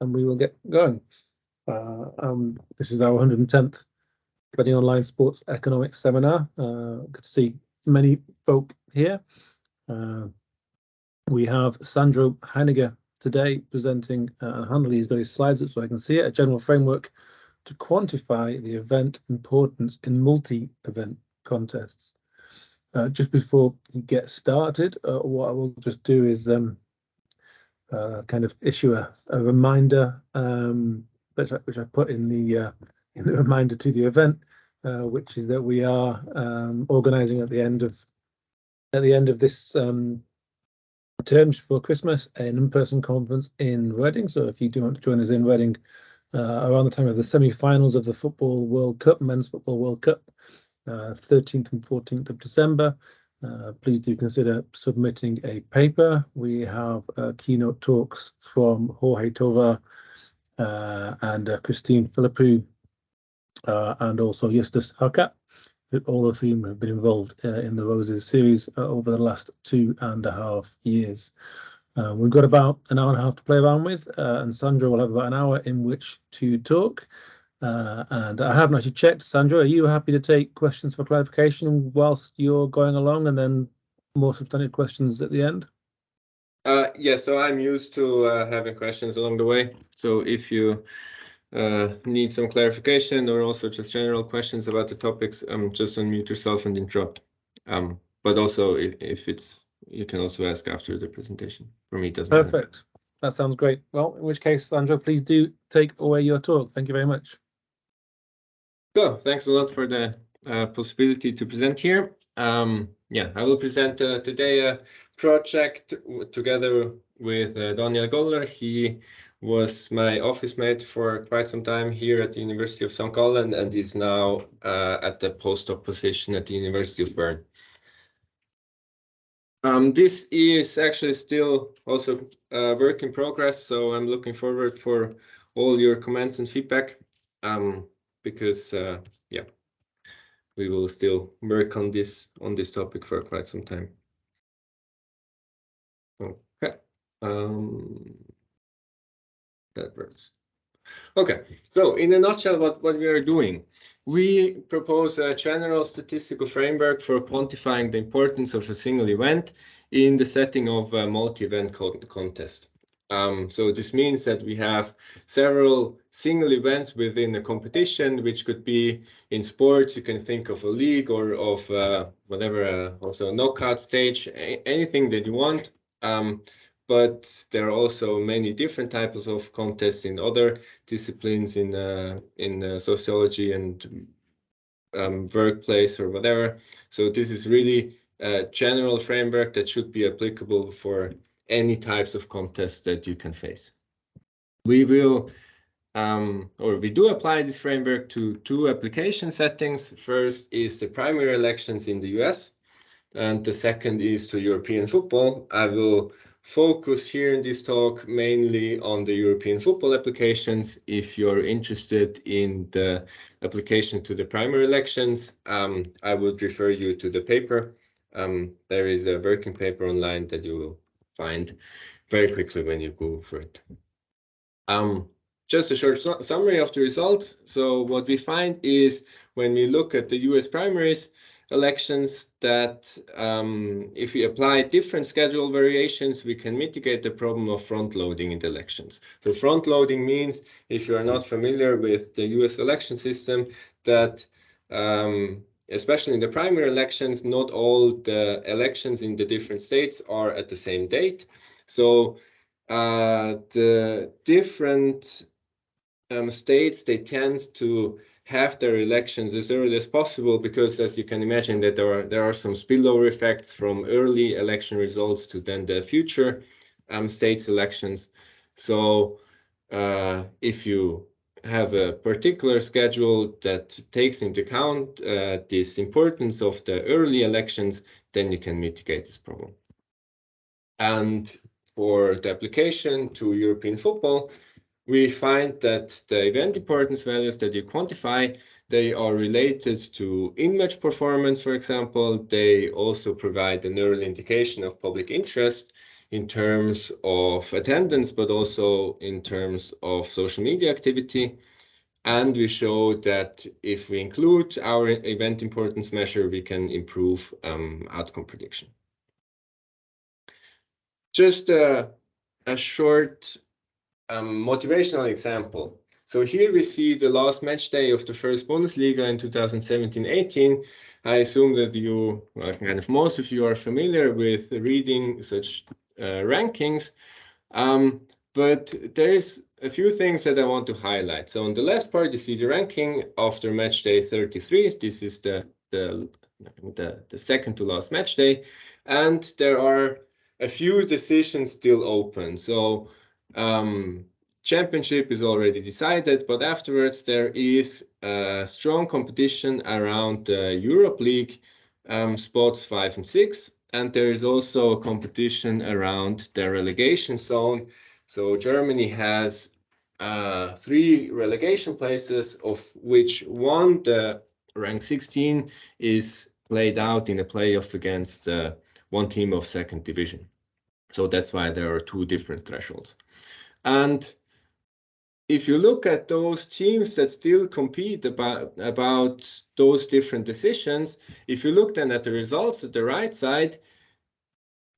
and we will get going. This is our 110th Betting Online Sports Economics Seminar. Good to see many folk here. We have Sandro Heiniger today presenting, handily he's got his slides up so I can see it, a general framework to quantify the event importance in multi-event contests. Just before he gets started, what I will just do is kind of issue a reminder, which I put in the reminder to the event, which is that we are organising at the end of this term before Christmas an in-person conference in Reading. So if you do want to join us in Reading around the time of the semi-finals of the Football World Cup, Men's Football World Cup, 13th and 14th of December, please do consider submitting a paper. We have keynote talks from Jorge Tovar and Christine Philippou, and also Justus Harkat, all of whom have been involved in the Roses series over the last 2.5 years. We've got about an hour and a half to play around with, and Sandro will have about an hour in which to talk. And I haven't actually checked. Sandro, are you happy to take questions for clarification whilst you're going along, and then more substantive questions at the end? Yeah, so I'm used to having questions along the way. So if you need some clarification or also just general questions about the topics, just unmute yourself and interrupt. But also if it's, you can also ask after the presentation. For me, it doesn't matter. Perfect. That sounds great. Well, in which case, Sandro, please do take away your talk. Thank you very much. So thanks a lot for the possibility to present here. Yeah, I will present today a project together with Daniel Goller. He was my office mate for quite some time here at the University of St. Gallen and is now at the postdoc position at the University of Bern. This is actually still also a work in progress, so I'm looking forward for all your comments and feedback, because yeah, we will still work on this topic for quite some time. Okay, that works. Okay, so in a nutshell, what we are doing, we propose a general statistical framework for quantifying the importance of a single event in the setting of a multi-event contest. So this means that we have several single events within a competition, which could be in sports. You can think of a league or of whatever, also a knockout stage, anything that you want. But there are also many different types of contests in other disciplines, in sociology and workplace or whatever. So this is really a general framework that should be applicable for any types of contests that you can face. We will, or we do apply this framework to two application settings. First is the primary elections in the US, and the second is to European football. I will focus here in this talk mainly on the European football applications. If you're interested in the application to the primary elections, I would refer you to the paper. There is a working paper online that you will find very quickly when you go for it. Just a short summary of the results. So what we find is when we look at the US primaries elections that if we apply different schedule variations, we can mitigate the problem of front loading in the elections. So front loading means, if you are not familiar with the US election system, that especially in the primary elections, not all the elections in the different states are at the same date. So the different states, they tend to have their elections as early as possible, because as you can imagine that there are some spillover effects from early election results to then the future states elections. So if you have a particular schedule that takes into account this importance of the early elections, then you can mitigate this problem. And for the application to European football, we find that the event importance values that you quantify, they are related to in-match performance, for example. They also provide an early indication of public interest in terms of attendance, but also in terms of social media activity. And we showed that if we include our event importance measure, we can improve outcome prediction. Just a short motivational example. So here we see the last match day of the first Bundesliga in 2017-18. I assume that you, well, kind of most of you are familiar with reading such rankings. But there is a few things that I want to highlight. So on the left part, you see the ranking after match day 33. This is the second to last match day. And there are a few decisions still open. So championship is already decided, but afterwards there is a strong competition around the Europe League spots 5 and 6. And there is also a competition around the relegation zone. So Germany has 3 relegation places, of which one, the rank 16, is played out in a playoff against one team of second division. So that's why there are 2 different thresholds. And if you look at those teams that still compete about those different decisions, if you look then at the results at the right side,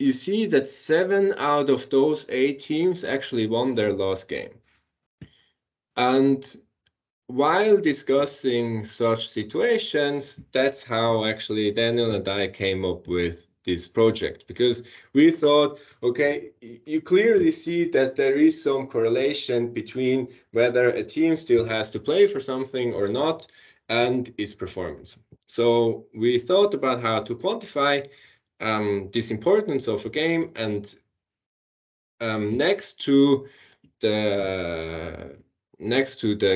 you see that 7 out of those 8 teams actually won their last game. And while discussing such situations, that's how actually Daniel and I came up with this project, because we thought, okay, you clearly see that there is some correlation between whether a team still has to play for something or not and its performance. So we thought about how to quantify this importance of a game, and next to the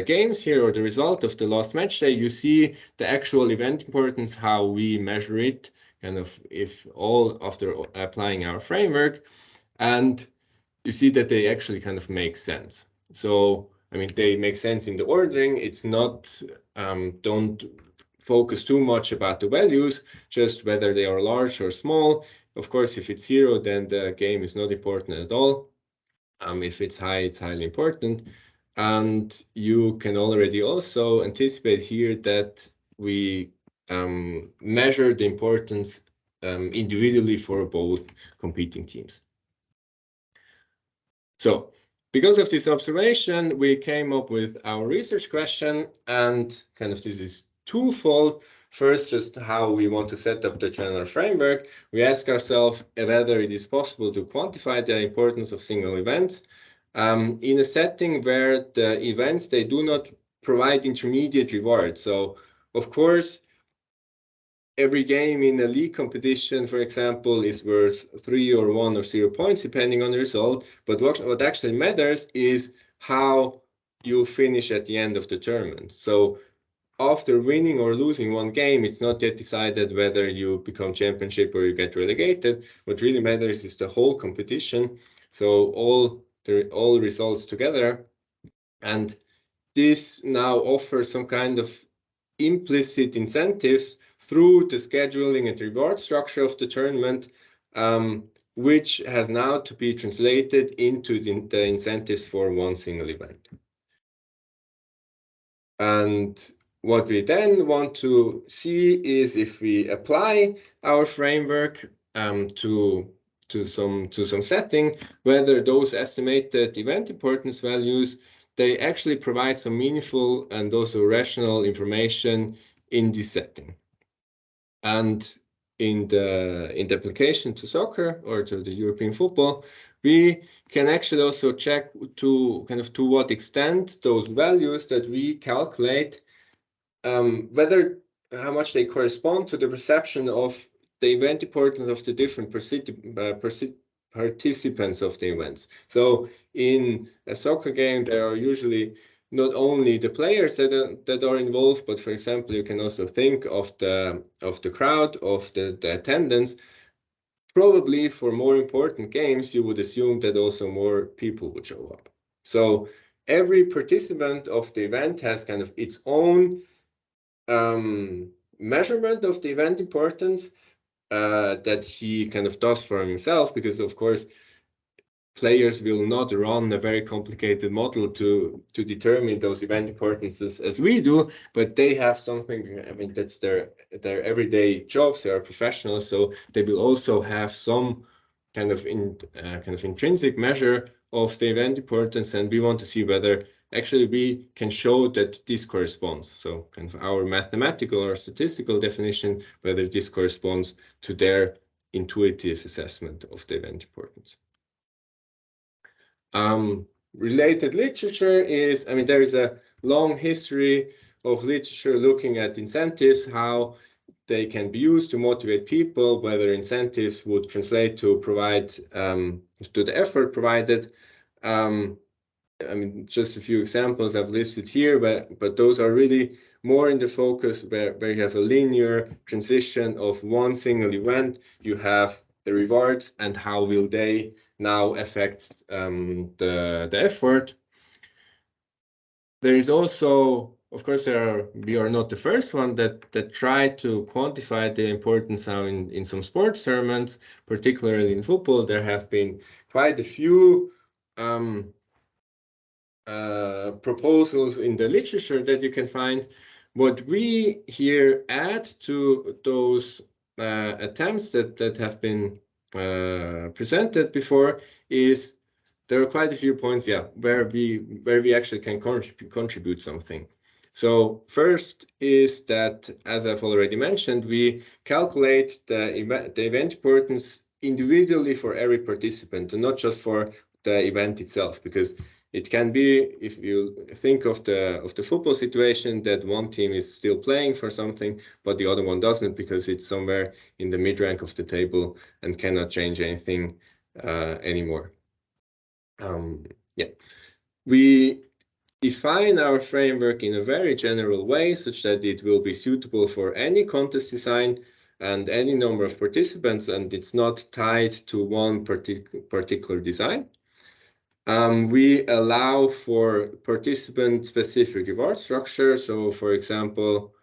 games here, or the result of the last match day, you see the actual event importance, how we measure it, kind of if all after applying our framework, and you see that they actually kind of make sense. So, I mean, they make sense in the ordering. It's not, don't focus too much about the values, just whether they are large or small. Of course, if it's 0, then the game is not important at all. If it's high, it's highly important. And you can already also anticipate here that we measure the importance individually for both competing teams. So because of this observation, we came up with our research question, and kind of this is twofold. First, just how we want to set up the general framework. We ask ourselves whether it is possible to quantify the importance of single events in a setting where the events, they do not provide intermediate reward. So, of course, every game in a league competition, for example, is worth 3 or 1 or 0 points, depending on the result. But what actually matters is how you finish at the end of the tournament. So after winning or losing one game, it's not yet decided whether you become championship or you get relegated. What really matters is the whole competition. So all results together. And this now offers some kind of implicit incentives through the scheduling and reward structure of the tournament, which has now to be translated into the incentives for one single event. And what we then want to see is if we apply our framework to some setting, whether those estimated event importance values, they actually provide some meaningful and also rational information in this setting. And in the application to soccer or to the European football, we can actually also check to what extent those values that we calculate, how much they correspond to the perception of the event importance of the different participants of the events. So in a soccer game, there are usually not only the players that are involved, but for example, you can also think of the crowd, of the attendance. Probably for more important games, you would assume that also more people would show up. So every participant of the event has kind of its own measurement of the event importance that he kind of does for himself, because of course players will not run a very complicated model to determine those event importances as we do, but they have something, I mean, that's their everyday jobs, they are professionals, so they will also have some kind of intrinsic measure of the event importance, and we want to see whether actually we can show that this corresponds. So kind of our mathematical or statistical definition, whether this corresponds to their intuitive assessment of the event importance. Related literature is, I mean, there is a long history of literature looking at incentives, how they can be used to motivate people, whether incentives would translate to provide to the effort provided. I mean, just a few examples I've listed here, but those are really more in the focus where you have a linear transition of one single event. You have the rewards and how will they now affect the effort. There is also, of course, we are not the first one that try to quantify the importance now in some sports tournaments, particularly in football. There have been quite a few proposals in the literature that you can find. What we here add to those attempts that have been presented before is there are quite a few points, yeah, where we actually can contribute something. So first is that, as I've already mentioned, we calculate the event importance individually for every participant and not just for the event itself, because it can be, if you think of the football situation, that one team is still playing for something, but the other one doesn't because it's somewhere in the mid-rank of the table and cannot change anything anymore. Yeah, we define our framework in a very general way such that it will be suitable for any contest design and any number of participants, and it's not tied to one particular design. We allow for participant-specific reward structure. So, for example,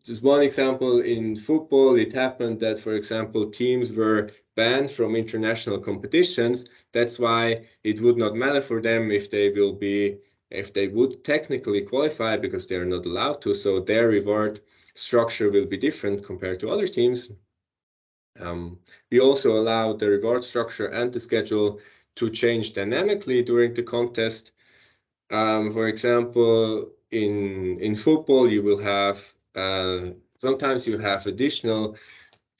just one example, in football, it happened that, for example, teams were banned from international competitions. That's why it would not matter for them if they would technically qualify because they are not allowed to. So their reward structure will be different compared to other teams. We also allow the reward structure and the schedule to change dynamically during the contest. For example, in football, you will have sometimes you have additional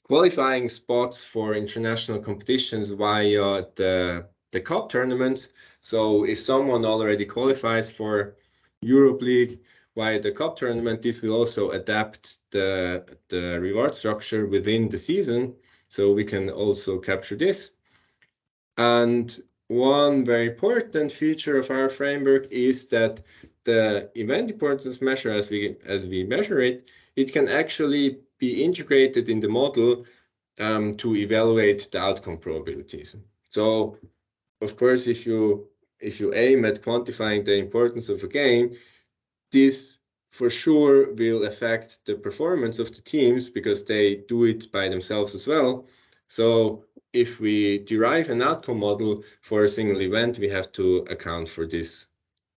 qualifying spots for international competitions via the cup tournaments. So if someone already qualifies for Europe League via the cup tournament, this will also adapt the reward structure within the season. So we can also capture this. And one very important feature of our framework is that the event importance measure, as we measure it, it can actually be integrated in the model to evaluate the outcome probabilities. So, of course, if you aim at quantifying the importance of a game, this for sure will affect the performance of the teams because they do it by themselves as well. So if we derive an outcome model for a single event, we have to account for this.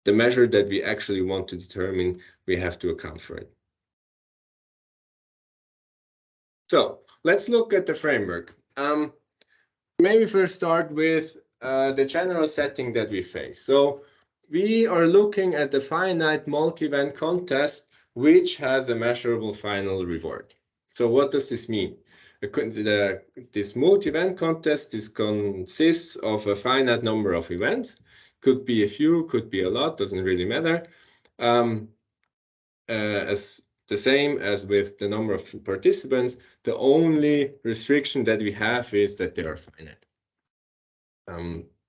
The measure that we actually want to determine, we have to account for it. So let's look at the framework. Maybe first start with the general setting that we face. So we are looking at the finite multi-event contest, which has a measurable final reward. So what does this mean? This multi-event contest consists of a finite number of events. Could be a few, could be a lot, doesn't really matter. As the same as with the number of participants, the only restriction that we have is that they are finite.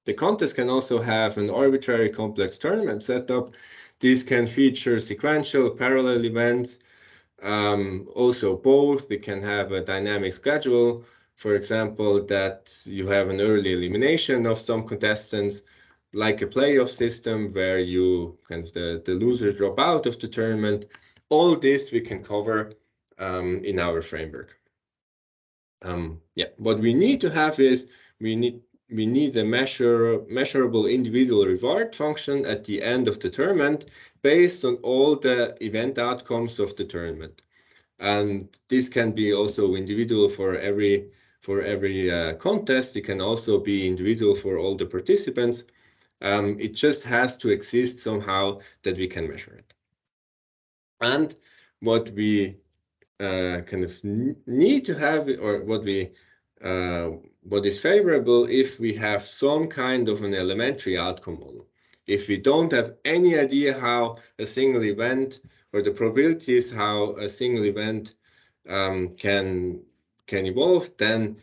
The contest can also have an arbitrary complex tournament setup. These can feature sequential parallel events. Also both, they can have a dynamic schedule. For example, that you have an early elimination of some contestants, like a playoff system where you the losers drop out of the tournament. All this we can cover in our framework. Yeah, what we need to have is we we need a measurable individual reward function at the end of the tournament based on all the event outcomes of the tournament. And this can be also individual for every contest. It can also be individual for all the participants. It just has to exist somehow that we can measure it. And what we kind of need to have, or what is favorable, if we have some kind of an elementary outcome model. If we don't have any idea how a single event, or the probabilities how a single event can evolve, then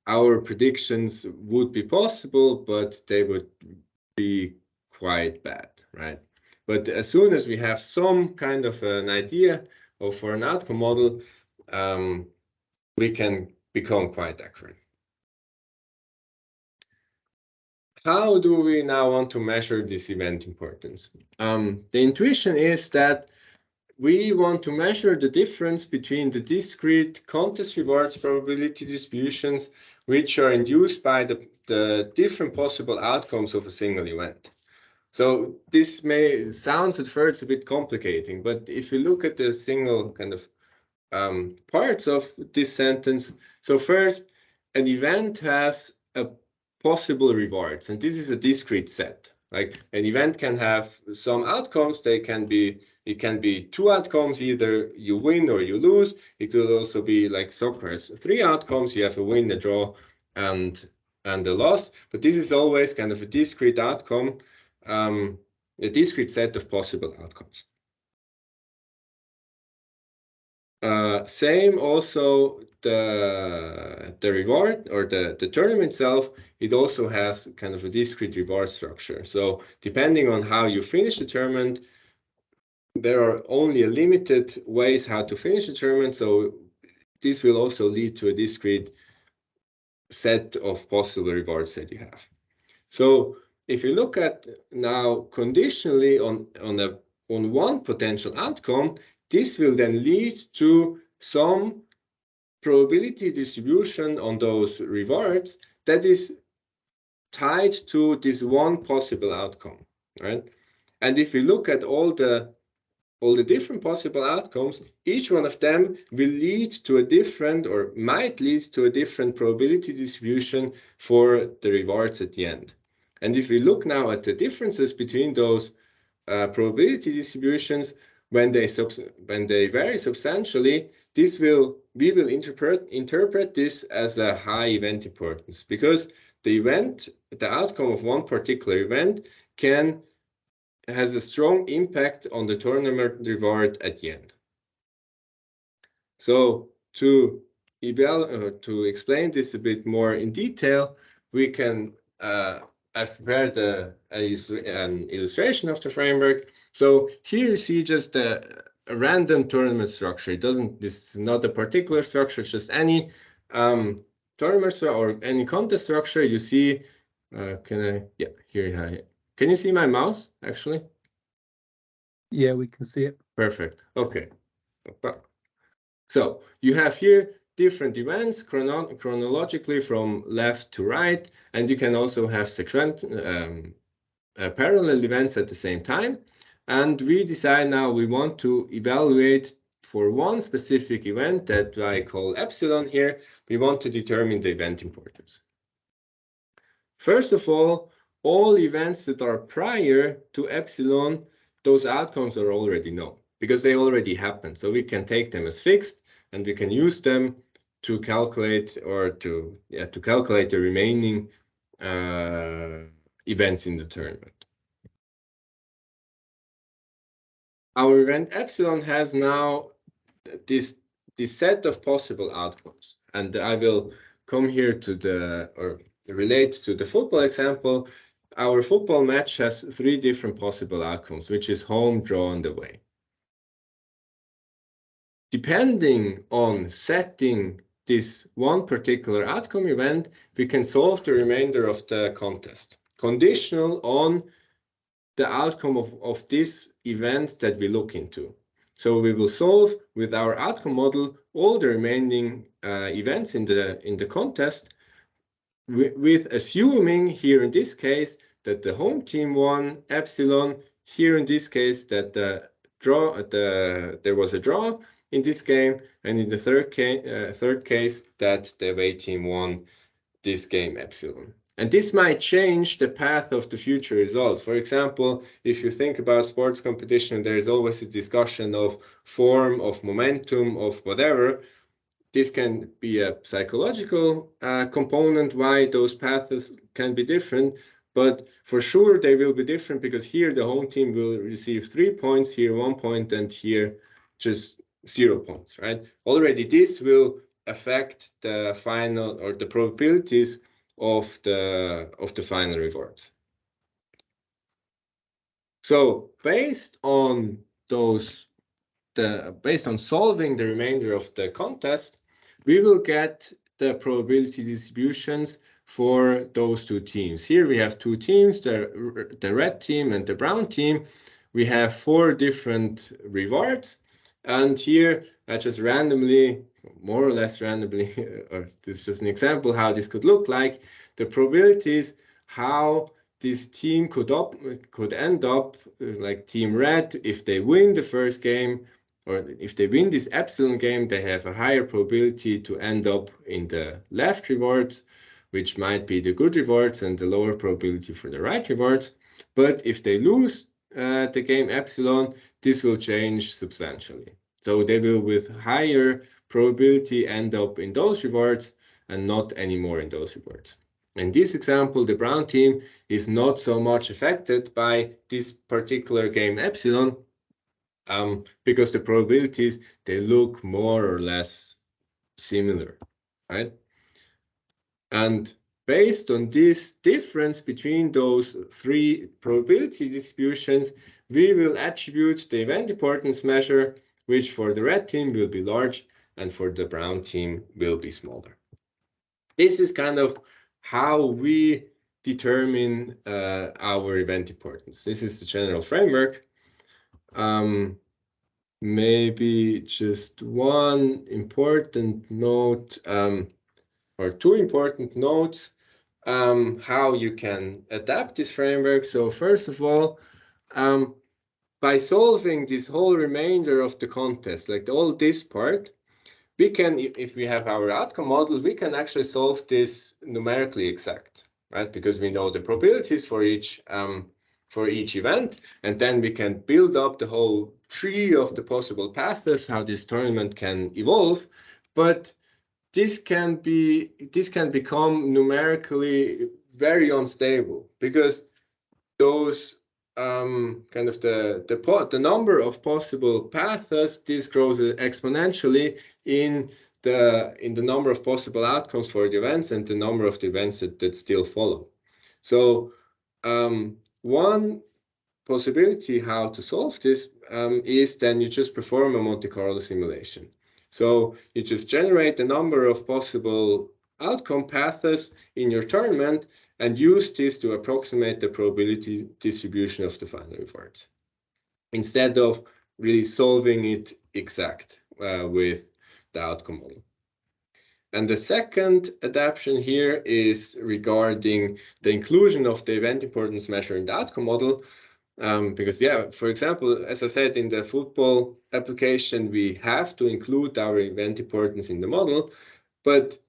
our predictions would be possible, but they would be quite bad, right? But as soon as we have some kind of an idea or for an outcome model, we can become quite accurate. How do we now want to measure this event importance? The intuition is that we want to measure the difference between the discrete contest rewards probability distributions, which are induced by the different possible outcomes of a single event. So this may sound at first a bit complicating, but if you look at the single kind of parts of this sentence, so first, an event has a possible rewards, and this is a discrete set. Like an event can have some outcomes. It can be two outcomes, either you win or you lose. It could also be like soccer has three outcomes. You have a win, a draw, and a loss. But this is always kind of a discrete outcome, a discrete set of possible outcomes. Same also the reward or the tournament itself, it also has kind of a discrete reward structure. So depending on how you finish the tournament, there are only a limited ways how to finish the tournament. So this will also lead to a discrete set of possible rewards that you have. So if you look at now conditionally on one potential outcome, this will then lead to some probability distribution on those rewards that is tied to this one possible outcome, right? And if we look at all the different possible outcomes, each one of them will lead to a different, or might lead to a different probability distribution for the rewards at the end. And if we look now at the differences between those probability distributions, when they vary substantially, we will interpret this as a high event importance, because the outcome of one particular event has a strong impact on the tournament reward at the end. So to explain this a bit more in detail, we can I've prepared an illustration of the framework. So here you see just a random tournament structure. This is not a particular structure, it's just any tournament or any contest structure. You see, here you have it. Can you see my mouse actually? Yeah, we can see it. Perfect. Okay. So you have here different events chronologically from left to right, and you can also have parallel events at the same time. And we decide now we want to evaluate for one specific event that I call epsilon here. We want to determine the event importance. First of all events that are prior to epsilon, those outcomes are already known because they already happened. So we can take them as fixed, and we can use them to calculate the remaining events in the tournament. Our event epsilon has now this set of possible outcomes, and I will come here to relate to the football example. Our football match has 3 different possible outcomes, which is home, draw, and away. Depending on setting this one particular outcome event, we can solve the remainder of the contest, conditional on the outcome of this event that we look into. So we will solve with our outcome model all the remaining events in the contest with assuming here in this case that the home team won epsilon, here in this case that there was a draw in this game, and in the third case that the away team won this game epsilon. And this might change the path of the future results. For example, if you think about sports competition, there is always a discussion of form, of momentum, of whatever. This can be a psychological component why those paths can be different, but for sure they will be different because here the home team will receive 3 points, here 1 point, and here just 0 points, right? Already this will affect the final or the probabilities of the final rewards. So based on solving the remainder of the contest, we will get the probability distributions for those two teams. Here we have two teams, the red team and the brown team. We have 4 different rewards. And here I just randomly, more or less randomly, or this is just an example how this could look like, the probabilities how this team could end up like team red if they win the first game, or if they win this epsilon game, they have a higher probability to end up in the left rewards, which might be the good rewards, and the lower probability for the right rewards. But if they lose the game epsilon, this will change substantially. So they will with higher probability end up in those rewards and not anymore in those rewards. In this example, the brown team is not so much affected by this particular game epsilon, because the probabilities, they look more or less similar, right? And based on this difference between those 3 probability distributions, we will attribute the event importance measure, which for the red team will be large and for the brown team will be smaller. This is kind of how we determine our event importance. This is the general framework. Maybe just one important note, or 2 important notes, how you can adapt this framework. So first of all, by solving this whole remainder of the contest, like all this part, we can, if we have our outcome model, we can actually solve this numerically exact, right? Because we know the probabilities for each event, and then we can build up the whole tree of the possible paths, how this tournament can evolve. But this can become numerically very unstable because those kind of the number of possible paths, this grows exponentially in the number of possible outcomes for the events and the number of the events that still follow. So one possibility how to solve this is then you just perform a Monte Carlo simulation. So you just generate the number of possible outcome paths in your tournament and use this to approximate the probability distribution of the final rewards, instead of really solving it exact with the outcome model. And the second adaptation here is regarding the inclusion of the event importance measure in the outcome model. Because, yeah, for example, as I said, in the football application, we have to include our event importance in the model, but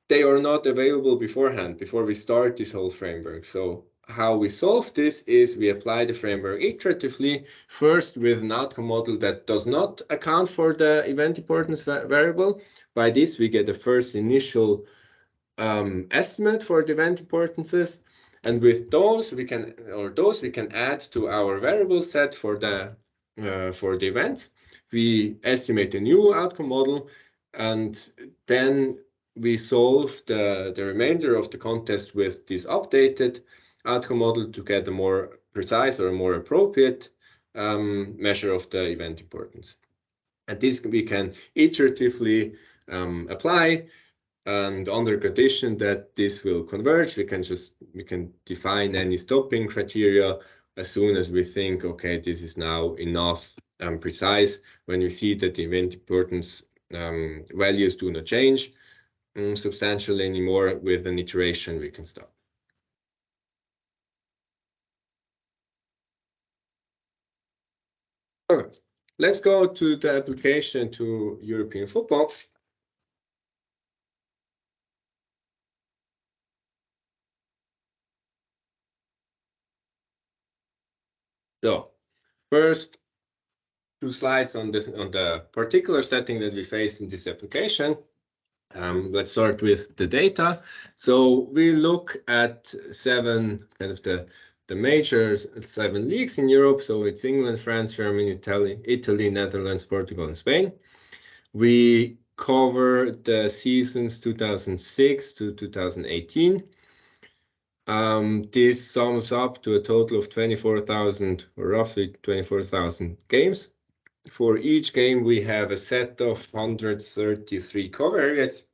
they are not available beforehand, before we start this whole framework. So how we solve this is we apply the framework iteratively, first with an outcome model that does not account for the event importance variable. By this, we get the first initial estimate for the event importances. And with those, we can add to our variable set for the events. We estimate a new outcome model, and then we solve the remainder of the contest with this updated outcome model to get a more precise or a more appropriate measure of the event importance. And this we can iteratively apply. And under condition that this will converge, we can define any stopping criteria as soon as we think, okay, this is now enough precise. When we see that the event importance values do not change, substantially anymore. With an iteration, we can stop. Okay, let's go to the application to European football. So first, two slides on the particular setting that we face in this application. Let's start with the data. So we look at seven kind of the major seven leagues in Europe. So it's England, France, Germany, Italy, Netherlands, Portugal, and Spain. We cover the seasons 2006 to 2018. This sums up to a total of 24,000, or roughly 24,000 games. For each game, we have a set of 133 covariates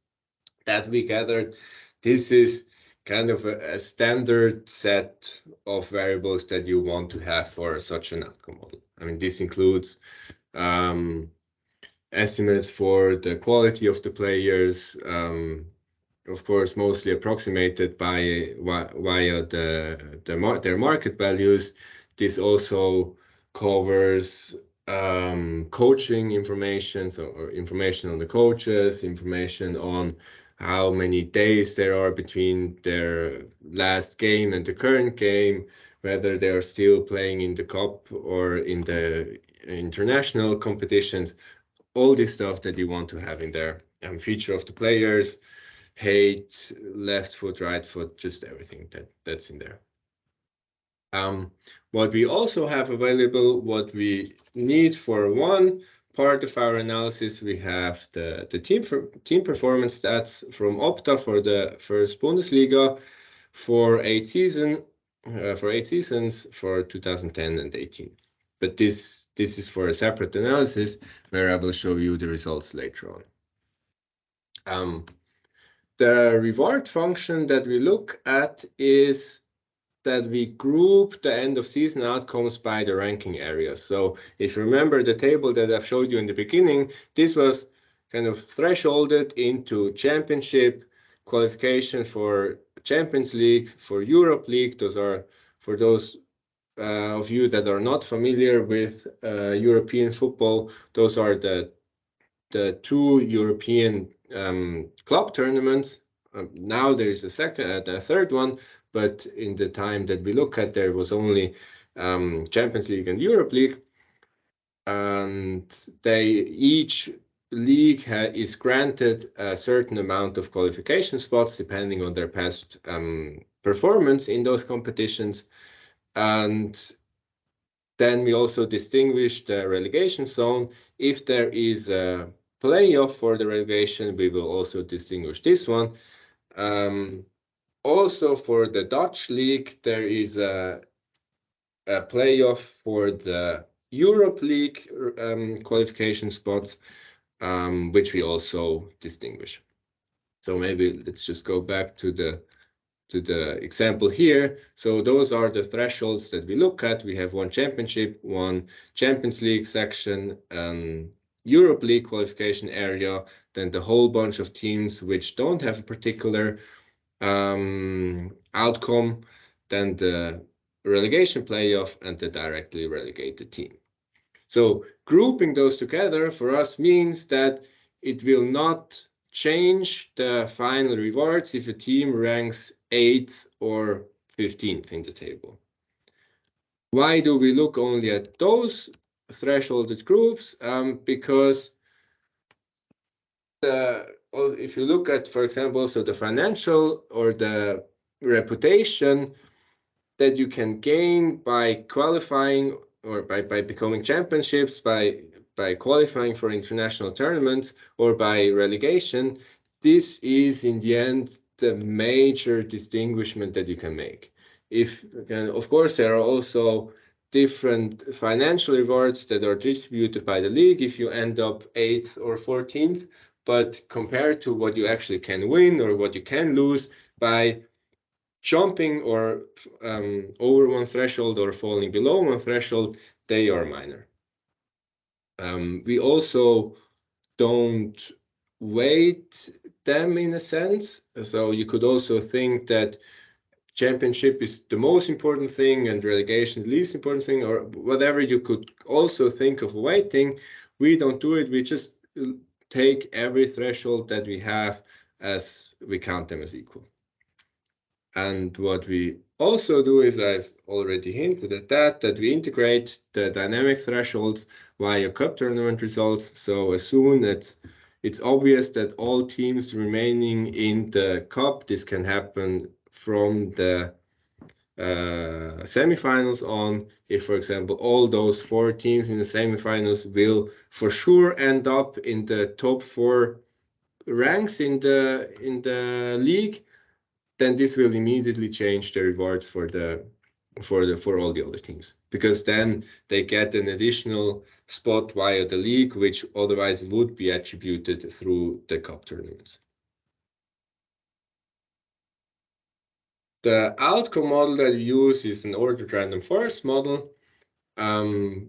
that we gathered. This is kind of a standard set of variables that you want to have for such an outcome model. I mean, this includes estimates for the quality of the players, of course, mostly approximated via their market values. This also covers coaching information, or information on the coaches, information on how many days there are between their last game and the current game, whether they are still playing in the cup or in the international competitions, all this stuff that you want to have in there. Feature of the players, height, left foot, right foot, just everything that's in there. What we also have available, what we need for one part of our analysis, we have the team performance stats from Opta for the first Bundesliga for 8 seasons for 2010 and 18. But this is for a separate analysis where I will show you the results later on. The reward function that we look at is that we group the end of season outcomes by the ranking areas. So if you remember the table that I've showed you in the beginning, this was kind of thresholded into championship, qualification for Champions League, for Europe League. Those are, for those of you that are not familiar with European football, those are the two European club tournaments. Now there is a third one, but in the time that we look at, there was only Champions League and Europe League, and each league is granted a certain amount of qualification spots depending on their past performance in those competitions. And then we also distinguish the relegation zone. If there is a playoff for the relegation, we will also distinguish this one. Also for the Dutch league, there is a playoff for the Europe League qualification spots, which we also distinguish. So maybe let's just go back to the example here. So those are the thresholds that we look at. We have one championship, one Champions League section, Europe League qualification area, then the whole bunch of teams which don't have a particular outcome, then the relegation playoff, and the directly relegated team. So grouping those together for us means that it will not change the final rewards if a team ranks 8th or 15th in the table. Why do we look only at those thresholded groups? Because if you look at, for example, so the financial or the reputation that you can gain by qualifying or by becoming championships, by qualifying for international tournaments or by relegation, this is in the end the major distinguishment that you can make. Of course, there are also different financial rewards that are distributed by the league if you end up 8th or 14th, but compared to what you actually can win or what you can lose by jumping or over one threshold or falling below one threshold, they are minor. We also don't weight them in a sense. So you could also think that championship is the most important thing and relegation the least important thing, or whatever. You could also think of weighting. We don't do it. We just take every threshold that we have as we count them as equal. And what we also do is, I've already hinted at that we integrate the dynamic thresholds via cup tournament results. So as soon as it's obvious that all teams remaining in the cup, this can happen from the semifinals on. If, for example, all those 4 teams in the semifinals will for sure end up in the top 4 ranks in the league, then this will immediately change the rewards for all the other teams, because then they get an additional spot via the league, which otherwise would be attributed through the cup tournaments. The outcome model that we use is an ordered random forest model.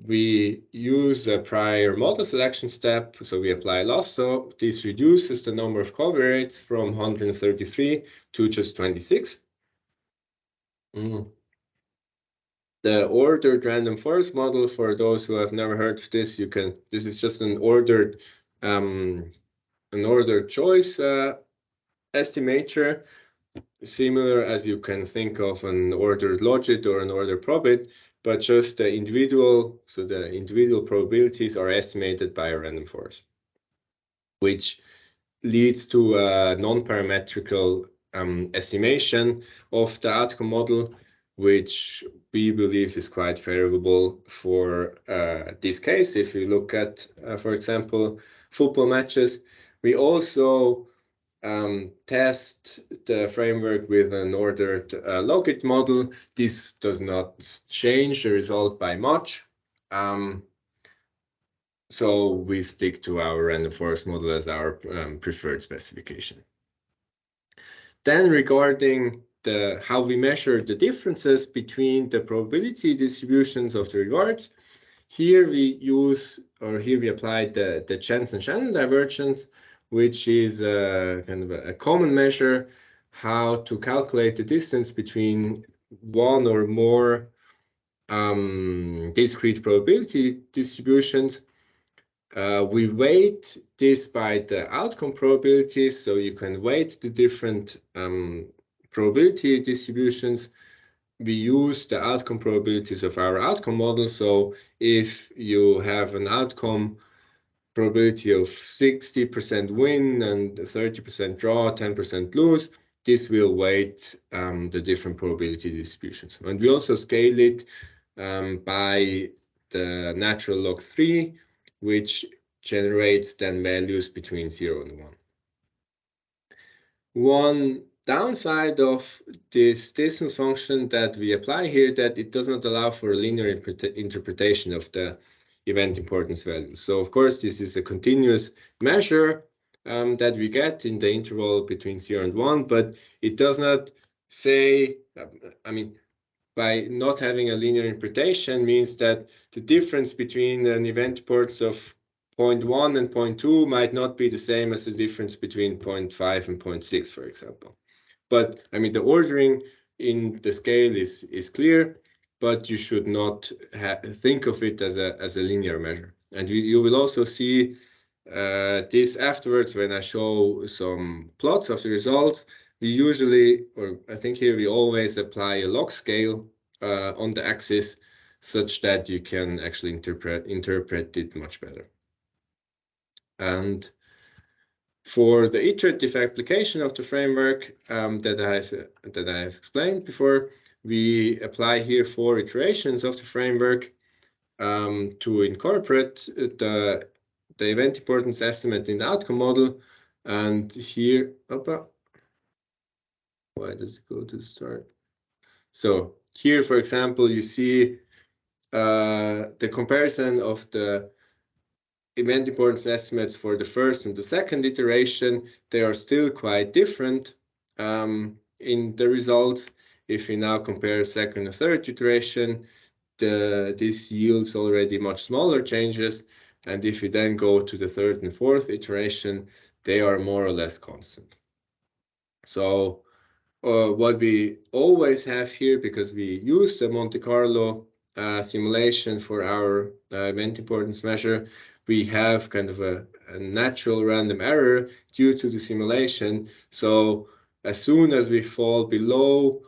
We use a prior model selection step, so we apply lasso. This reduces the number of covariates from 133 to just 26. The ordered random forest model, for those who have never heard of this, this is just an ordered choice estimator, similar as you can think of an ordered logit or an ordered probit, but just the individual probabilities are estimated by a random forest, which leads to a non-parametrical estimation of the outcome model, which we believe is quite favorable for this case. If you look at, for example, football matches, we also test the framework with an ordered logit model. This does not change the result by much. So we stick to our random forest model as our preferred specification. Then regarding how we measure the differences between the probability distributions of the rewards, here we apply the Jensen-Shannon divergence, which is kind of a common measure how to calculate the distance between one or more discrete probability distributions. We weight this by the outcome probabilities, so you can weight the different probability distributions. We use the outcome probabilities of our outcome model. So if you have an outcome probability of 60% win and 30% draw, 10% lose, this will weight the different probability distributions. And we also scale it by the natural log 3, which generates then values between 0 and 1. One downside of this distance function that we apply here, that it does not allow for a linear interpretation of the event importance values. So of course, this is a continuous measure that we get in the interval between 0 and 1, but it does not say, by not having a linear interpretation means that the difference between an event importance of 0.1 and 0.2 might not be the same as the difference between 0.5 and 0.6, for example. But the ordering in the scale is clear, but you should not think of it as a linear measure. And you will also see this afterwards when I show some plots of the results. We usually, or I think here we always apply a log scale on the axis, such that you can actually interpret it much better. And for the iterative application of the framework that I've explained before, we apply here 4 iterations of the framework to incorporate the event importance estimate in the outcome model. And here, why does it go to the start? So here, for example, you see the comparison of the event importance estimates for the first and the second iteration. They are still quite different in the results. If we now compare second and third iteration, this yields already much smaller changes. And if we then go to the third and fourth iteration, they are more or less constant. So what we always have here, because we use the Monte Carlo simulation for our event importance measure, we have kind of a natural random error due to the simulation. So as soon as we fall below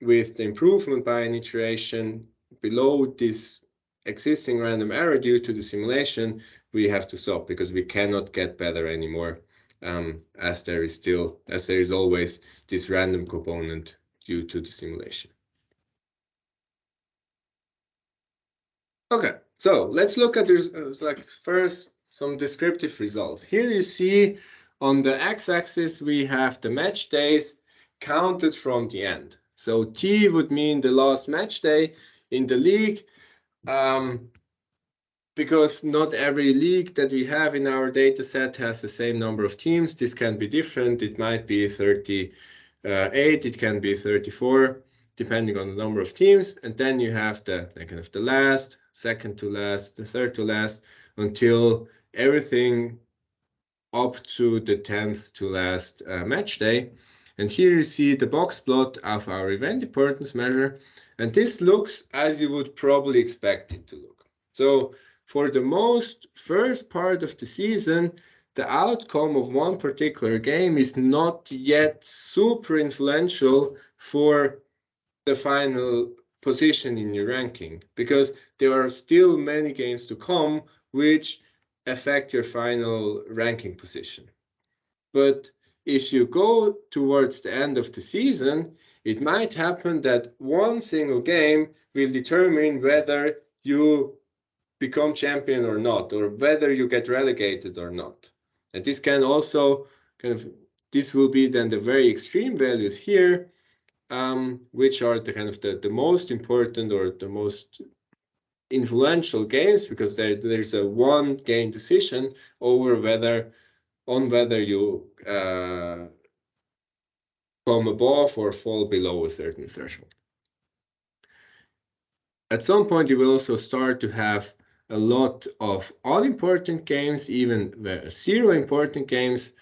with the improvement by an iteration, below this existing random error due to the simulation, we have to stop because we cannot get better anymore, as there is always this random component due to the simulation. Okay, so let's look at this, first some descriptive results. Here you see on the x-axis we have the match days counted from the end. So T would mean the last match day in the league, because not every league that we have in our data set has the same number of teams. This can be different. It might be 38, it can be 34, depending on the number of teams. And then you have the kind of the last, second to last, the third to last, until everything up to the 10th to last match day. And here you see the box plot of our event importance measure. And this looks as you would probably expect it to look. So for the most first part of the season, the outcome of one particular game is not yet super influential for the final position in your ranking, because there are still many games to come which affect your final ranking position. But if you go towards the end of the season, it might happen that one single game will determine whether you become champion or not, or whether you get relegated or not. And this can also this will be then the very extreme values here, which are the kind of the most important or the most influential games, because there's a one game decision over whether you come above or fall below a certain threshold. At some point, you will also start to have a lot of unimportant games, even zero important games.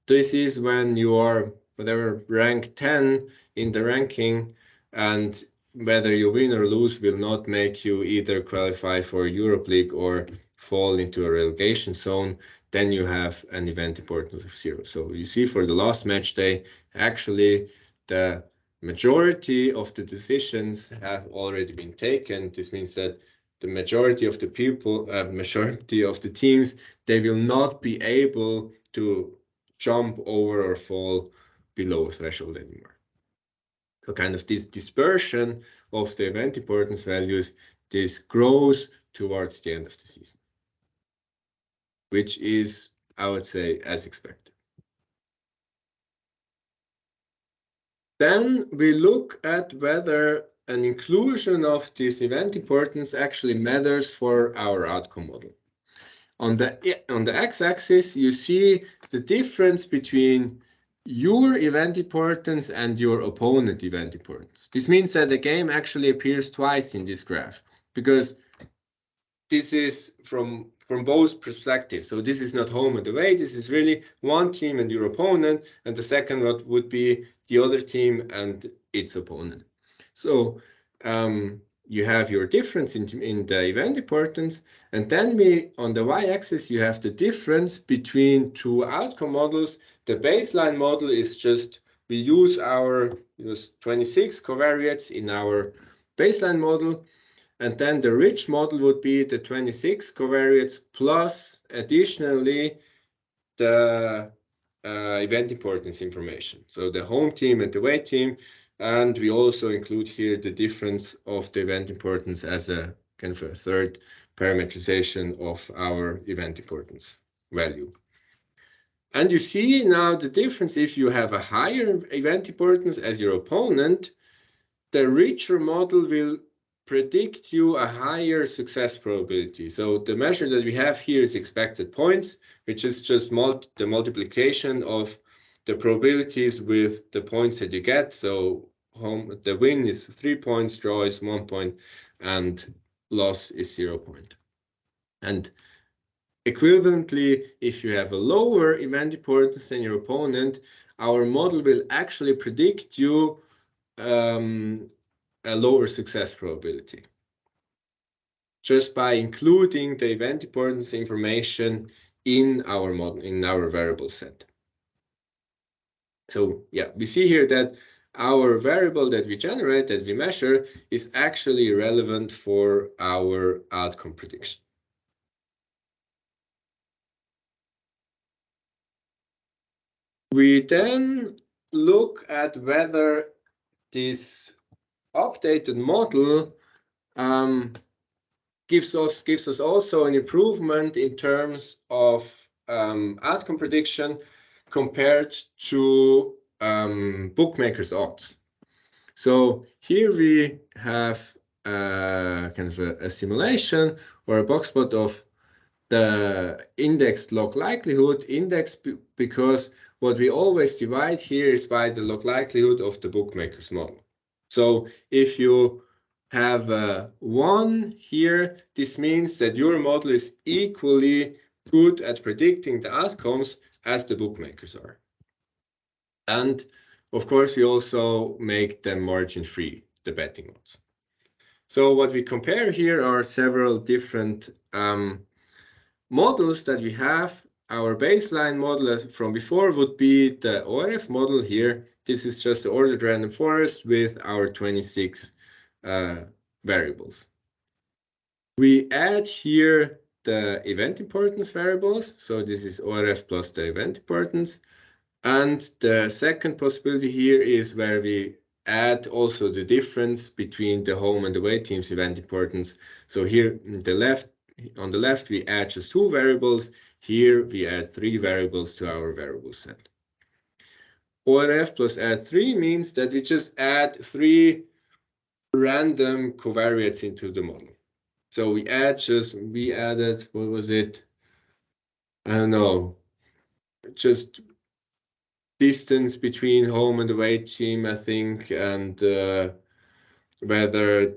This is when you are whatever rank 10 in the ranking, and whether you win or lose will not make you either qualify for Europe League or fall into a relegation zone. Then you have an event importance of 0. So you see for the last match day, actually the majority of the decisions have already been taken. This means that the majority of the people, majority of the teams, they will not be able to jump over or fall below a threshold anymore. So kind of this dispersion of the event importance values, this grows towards the end of the season, which is, I would say, as expected. Then we look at whether an inclusion of this event importance actually matters for our outcome model. On the x-axis, you see the difference between your event importance and your opponent event importance. This means that the game actually appears twice in this graph, because this is from both perspectives. So this is not home and away. This is really one team and your opponent, and the second one would be the other team and its opponent. So you have your difference in the event importance, and then on the y-axis you have the difference between two outcome models. The baseline model is just, we use 26 covariates in our baseline model, and then the rich model would be the 26 covariates plus additionally the event importance information. So the home team and the away team. And we also include here the difference of the event importance as a kind of a third parameterization of our event importance value. And you see now the difference. If you have a higher event importance as your opponent, the richer model will predict you a higher success probability. So the measure that we have here is expected points, which is just the multiplication of the probabilities with the points that you get. So the win is 3 points, draw is 1 point, and loss is 0 point. And Equivalently, if you have a lower event importance than your opponent, our model will actually predict you a lower success probability just by including the event importance information in our model, in our variable set. So yeah, we see here that our variable that we generate, that we measure, is actually relevant for our outcome prediction. We then look at whether this updated model gives us also an improvement in terms of outcome prediction compared to bookmakers' odds. So here we have kind of a simulation or a box plot of the indexed log likelihood because what we always divide here is by the log likelihood of the bookmaker's model. So if you have 1 here, this means that your model is equally good at predicting the outcomes as the bookmakers are. And of course, we also make them margin-free, the betting odds. So what we compare here are several different models that we have. Our baseline model from before would be the ORF model here. This is just the ordered random forest with our 26 variables. We add here the event importance variables. So this is ORF plus the event importance. And the second possibility here is where we add also the difference between the home and away team's event importance. So here on the left, we add just 2 variables. Here we add 3 variables to our variable set. ORF plus add 3 means that we just add 3 random covariates into the model. So we added, what was it? I don't know, just distance between home and away team, I think, and whether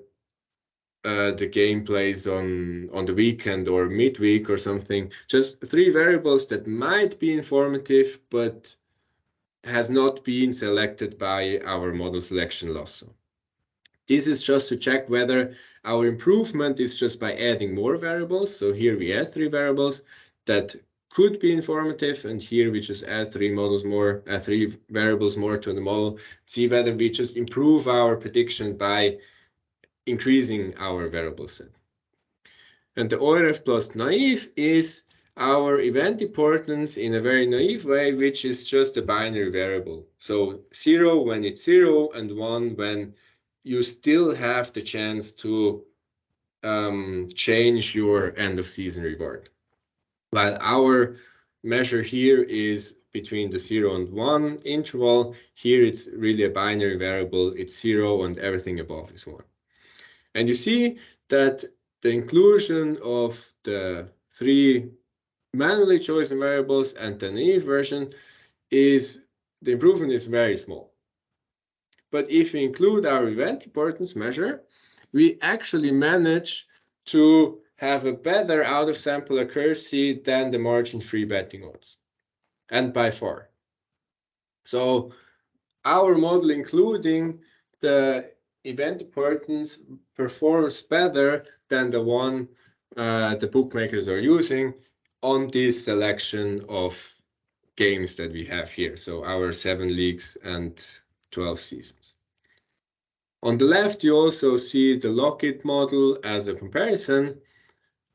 the game plays on the weekend or midweek or something. Just 3 variables that might be informative, but has not been selected by our model selection lasso. This is just to check whether our improvement is just by adding more variables. So here we add 3 variables that could be informative, and here we just add 3 variables more to the model, see whether we just improve our prediction by increasing our variable set. And the ORF plus naive is our event importance in a very naive way, which is just a binary variable. So 0 when it's 0 and 1 when you still have the chance to change your end of season reward. While our measure here is between the 0 and 1 interval, here it's really a binary variable. It's 0 and everything above is 1. And you see that the inclusion of the 3 manually chosen variables and the naive version the improvement is very small. But if we include our event importance measure, we actually manage to have a better out of sample accuracy than the margin-free betting odds, and by far. So our model, including the event importance, performs better than the one the bookmakers are using on this selection of games that we have here. So our 7 leagues and 12 seasons. On the left, you also see the logit model as a comparison.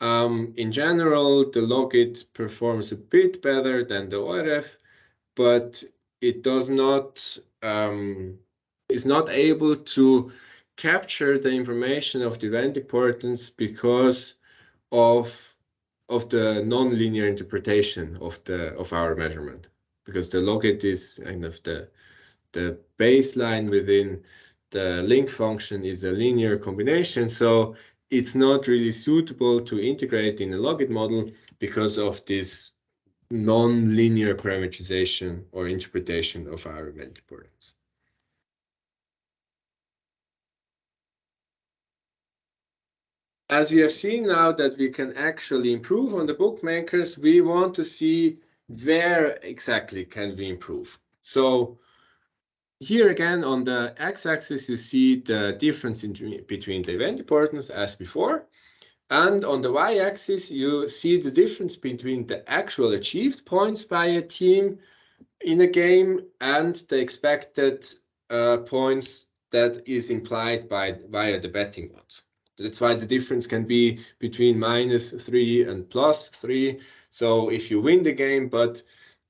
In general, the logit performs a bit better than the ORF, but it does not is not able to capture the information of the event importance because of the non-linear interpretation of our measurement, because the logit is kind of the baseline within the link function is a linear combination, so it's not really suitable to integrate in a logit model because of this non-linear parameterization or interpretation of our event importance. as we have seen now that we can actually improve on the bookmakers, we want to see where exactly can we improve. So here again on the x-axis, you see the difference between the event importance as before. And on the y-axis, you see the difference between the actual achieved points by a team in a game and the expected points that is implied via the betting odds. That's why the difference can be between -3 and +3. So if you win the game, but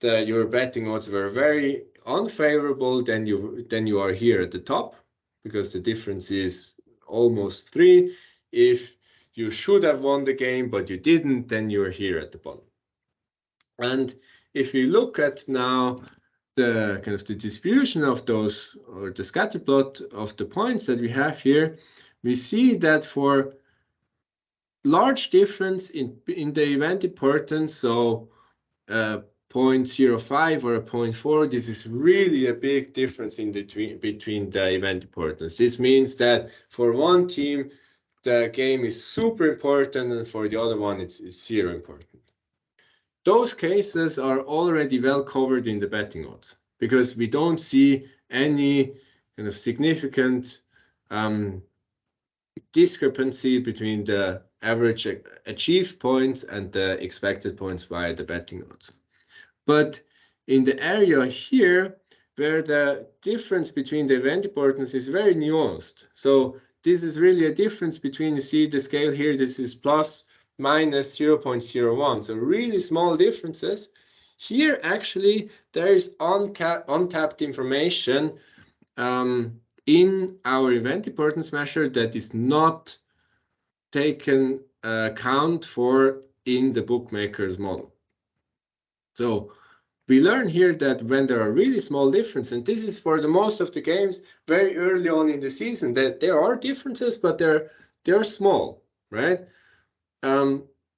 your betting odds were very unfavorable, then you are here at the top because the difference is almost 3. If you should have won the game, but you didn't, then you're here at the bottom. And if you look at now the kind of the distribution of those, or the scatter plot of the points that we have here, we see that for large difference in the event importance, so 0.05 or a 0.4, this is really a big difference in between the event importance. This means that for one team, the game is super important, and for the other one, it's 0 important. Those cases are already well covered in the betting odds because we don't see any kind of significant discrepancy between the average achieved points and the expected points via the betting odds. But in the area here, where the difference between the event importance is very nuanced. So this is really a difference between, you see the scale here, this is plus minus 0.01. So really small differences. Here, actually, there is untapped information in our event importance measure that is not taken account for in the bookmaker's model. So we learn here that when there are really small differences, and this is for the most of the games very early on in the season, that there are differences, but they're small, right?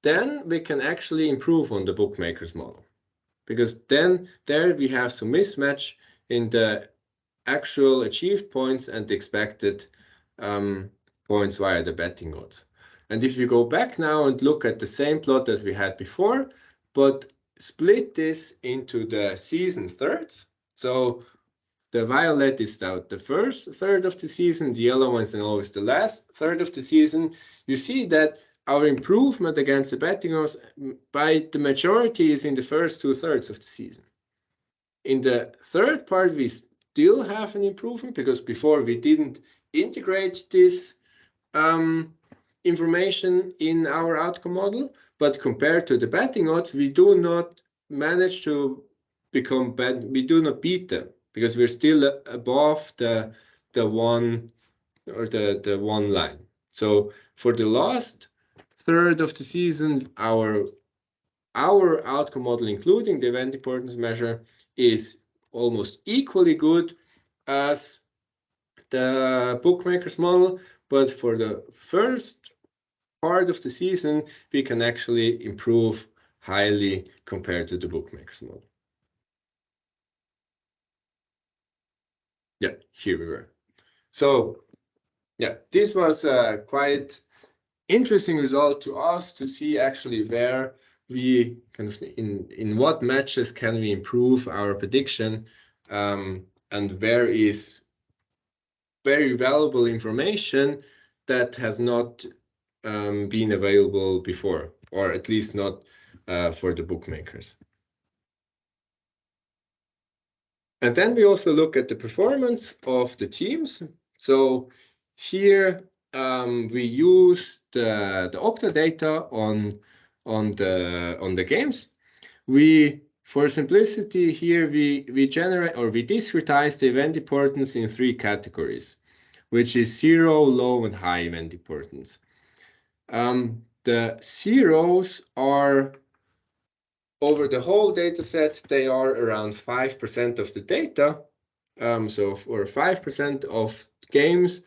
Then we can actually improve on the bookmaker's model, because then there we have some mismatch in the actual achieved points and the expected points via the betting odds. And if you go back now and look at the same plot as we had before, but split this into the season thirds. So the violet is the first third of the season, the yellow one is always the last third of the season. You see that our improvement against the betting odds by the majority is in the first 2/3 of the season. In the third part, we still have an improvement because before we didn't integrate this information in our outcome model, but compared to the betting odds, we do not manage to become bad. We do not beat them because we're still above the one or the one line. So for the last third of the season, our outcome model, including the event importance measure, is almost equally good as the bookmaker's model, but for the first part of the season, we can actually improve highly compared to the bookmaker's model. Yeah, here we were. So yeah, this was a quite interesting result to us to see actually where we kind of in what matches can we improve our prediction, and where is very valuable information that has not been available before, or at least not for the bookmakers. And then we also look at the performance of the teams. So here we use the Opta data on the games. For simplicity here, we generate, or we discretize the event importance in 3 categories, which is 0, low, and high event importance. The zeros are, over the whole data set, they are around 5% of the data. So for 5% of games,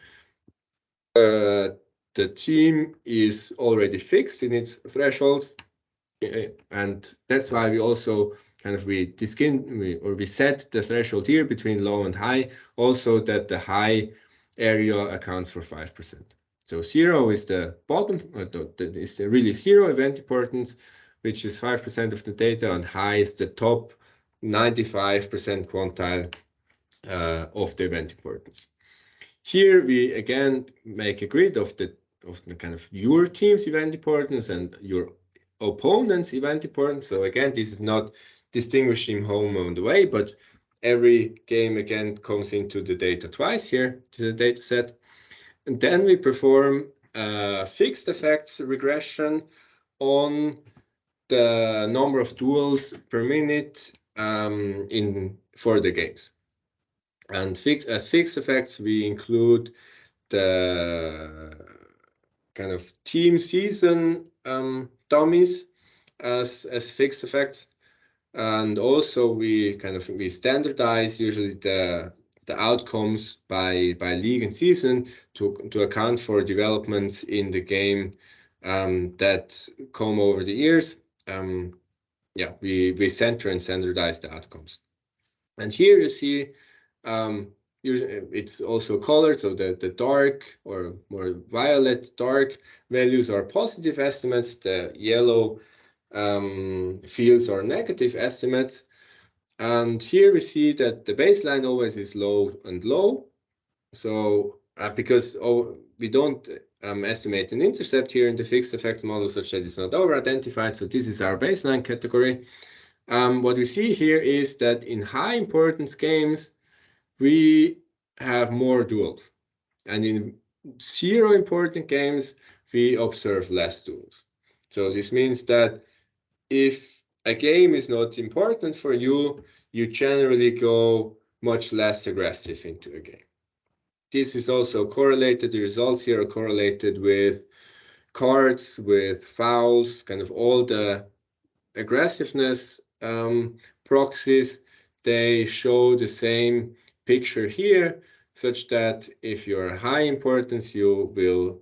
the team is already fixed in its thresholds. And that's why we also kind of we set the threshold here between low and high, also that the high area accounts for 5%. So 0 is the bottom, is the really 0 event importance, which is 5% of the data, and high is the top 95% quantile of the event importance. Here we again make a grid of the kind of your team's event importance and your opponent's event importance. So again, this is not distinguishing home and away, but every game again comes into the data twice here to the data set. And then we perform fixed effects regression on the number of duels per minute for the games. And as fixed effects, we include the kind of team season dummies as fixed effects. And also we standardize usually the outcomes by league and season to account for developments in the game that come over the years. Yeah, we center and standardize the outcomes. And here you see it's also colored, so the dark or more violet dark values are positive estimates. The yellow fields are negative estimates. And here we see that the baseline always is low and low. So because we don't estimate an intercept here in the fixed effects model such that it's not over-identified. So this is our baseline category. What we see here is that in high importance games, we have more duels. And in 0 important games, we observe less duels. So this means that if a game is not important for you, you generally go much less aggressive into a game. This is also correlated, the results here are correlated with cards, with fouls, kind of all the aggressiveness proxies. They show the same picture here, such that if you're high importance, you will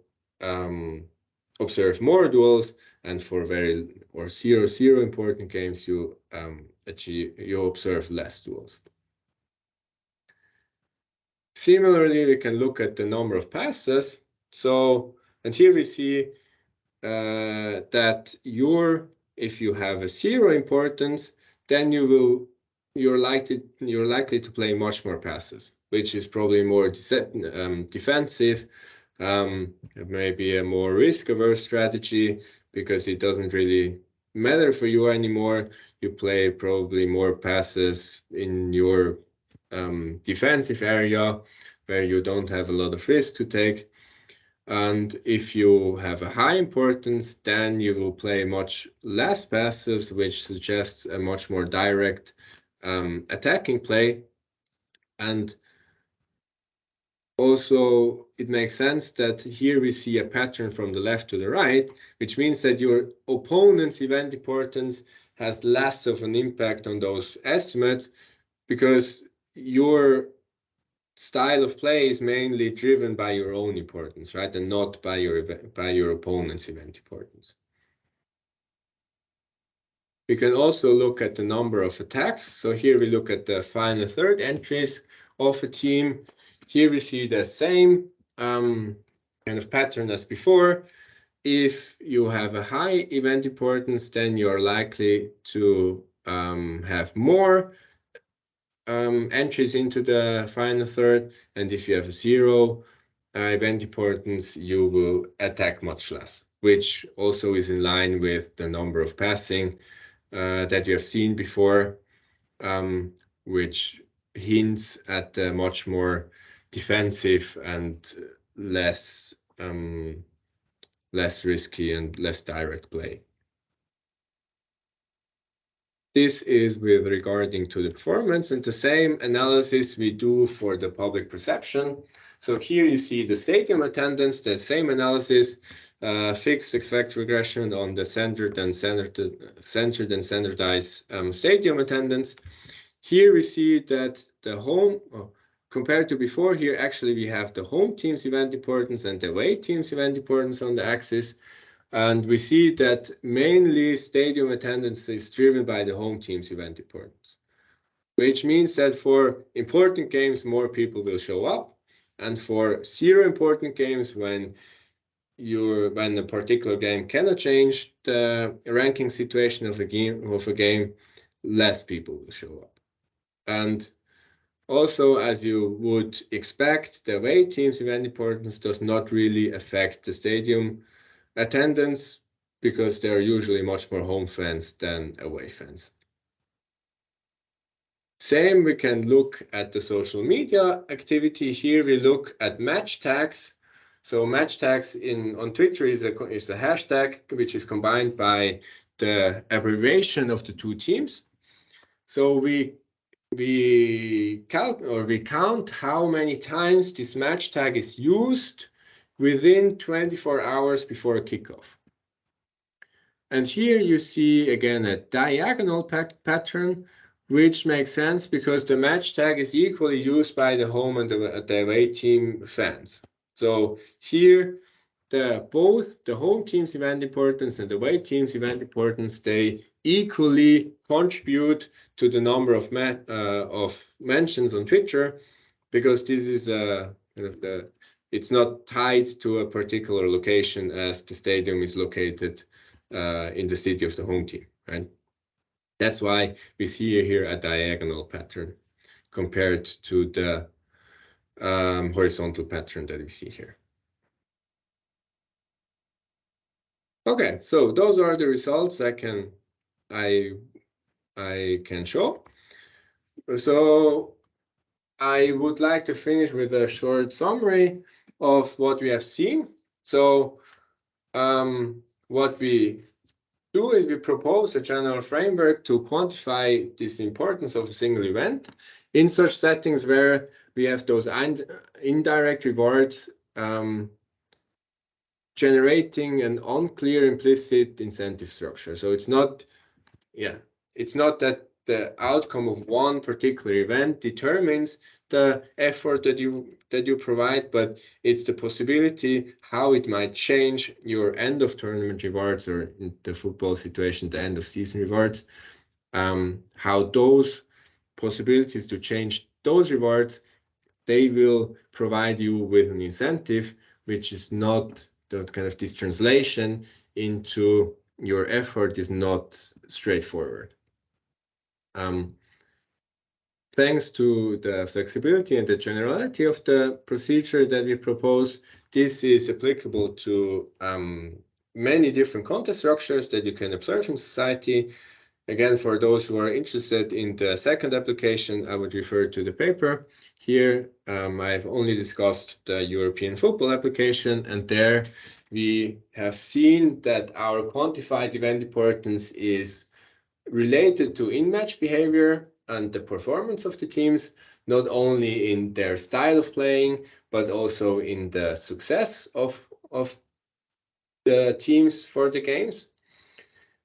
observe more duels, and for 0 important games, you observe less duels. Similarly, we can look at the number of passes. So, and here we see that if you have a 0 importance, then you're likely to play much more passes, which is probably more defensive, maybe a more risk-averse strategy, because it doesn't really matter for you anymore. You play probably more passes in your defensive area where you don't have a lot of risk to take. And if you have a high importance, then you will play much less passes, which suggests a much more direct attacking play. And also, it makes sense that here we see a pattern from the left to the right, which means that your opponent's event importance has less of an impact on those estimates, because your style of play is mainly driven by your own importance, right, and not by your opponent's event importance. We can also look at the number of attacks. So here we look at the final third entries of a team. Here we see the same kind of pattern as before. If you have a high event importance, then you're likely to have more entries into the final third, and if you have a 0 event importance, you will attack much less, which also is in line with the number of passing that you have seen before, which hints at a much more defensive and less risky and less direct play. This is with regarding to the performance, and the same analysis we do for the public perception. So here you see the stadium attendance, the same analysis, fixed effect regression on the centered and standardized stadium attendance. Here we see that the home, compared to before, here actually we have the home team's event importance and the away team's event importance on the axis. And we see that mainly stadium attendance is driven by the home team's event importance, which means that for important games, more people will show up. And for 0 important games, when when a particular game cannot change the ranking situation of a game, less people will show up. And also, as you would expect, the away team's event importance does not really affect the stadium attendance because there are usually much more home fans than away fans. Same, we can look at the social media activity. Here we look at match tags. So match tags on Twitter is a hashtag which is combined by the abbreviation of the two teams. So we count how many times this match tag is used within 24 hours before a kickoff. And here you see again a diagonal pattern, which makes sense because the match tag is equally used by the home and the away team fans. So here both the home team's event importance and the away team's event importance, they equally contribute to the number of mentions on Twitter, because this is it's not tied to a particular location as the stadium is located in the city of the home team, right? That's why we see here a diagonal pattern compared to the horizontal pattern that we see here. Okay, so those are the results I can show. So I would like to finish with a short summary of what we have seen. So what we do is we propose a general framework to quantify this importance of a single event in such settings where we have those indirect rewards generating an unclear implicit incentive structure. So it's not that the outcome of one particular event determines the effort that you provide, but it's the possibility how it might change your end of tournament rewards, or in the football situation, the end of season rewards, how those possibilities to change those rewards, they will provide you with an incentive, which is not that kind of this translation into your effort is not straightforward. Thanks to the flexibility and the generality of the procedure that we propose, this is applicable to many different context structures that you can observe in society. Again, for those who are interested in the second application, I would refer to the paper. Here, I've only discussed the European football application, and there we have seen that our quantified event importance is related to in-match behavior and the performance of the teams, not only in their style of playing, but also in the success of the teams for the games.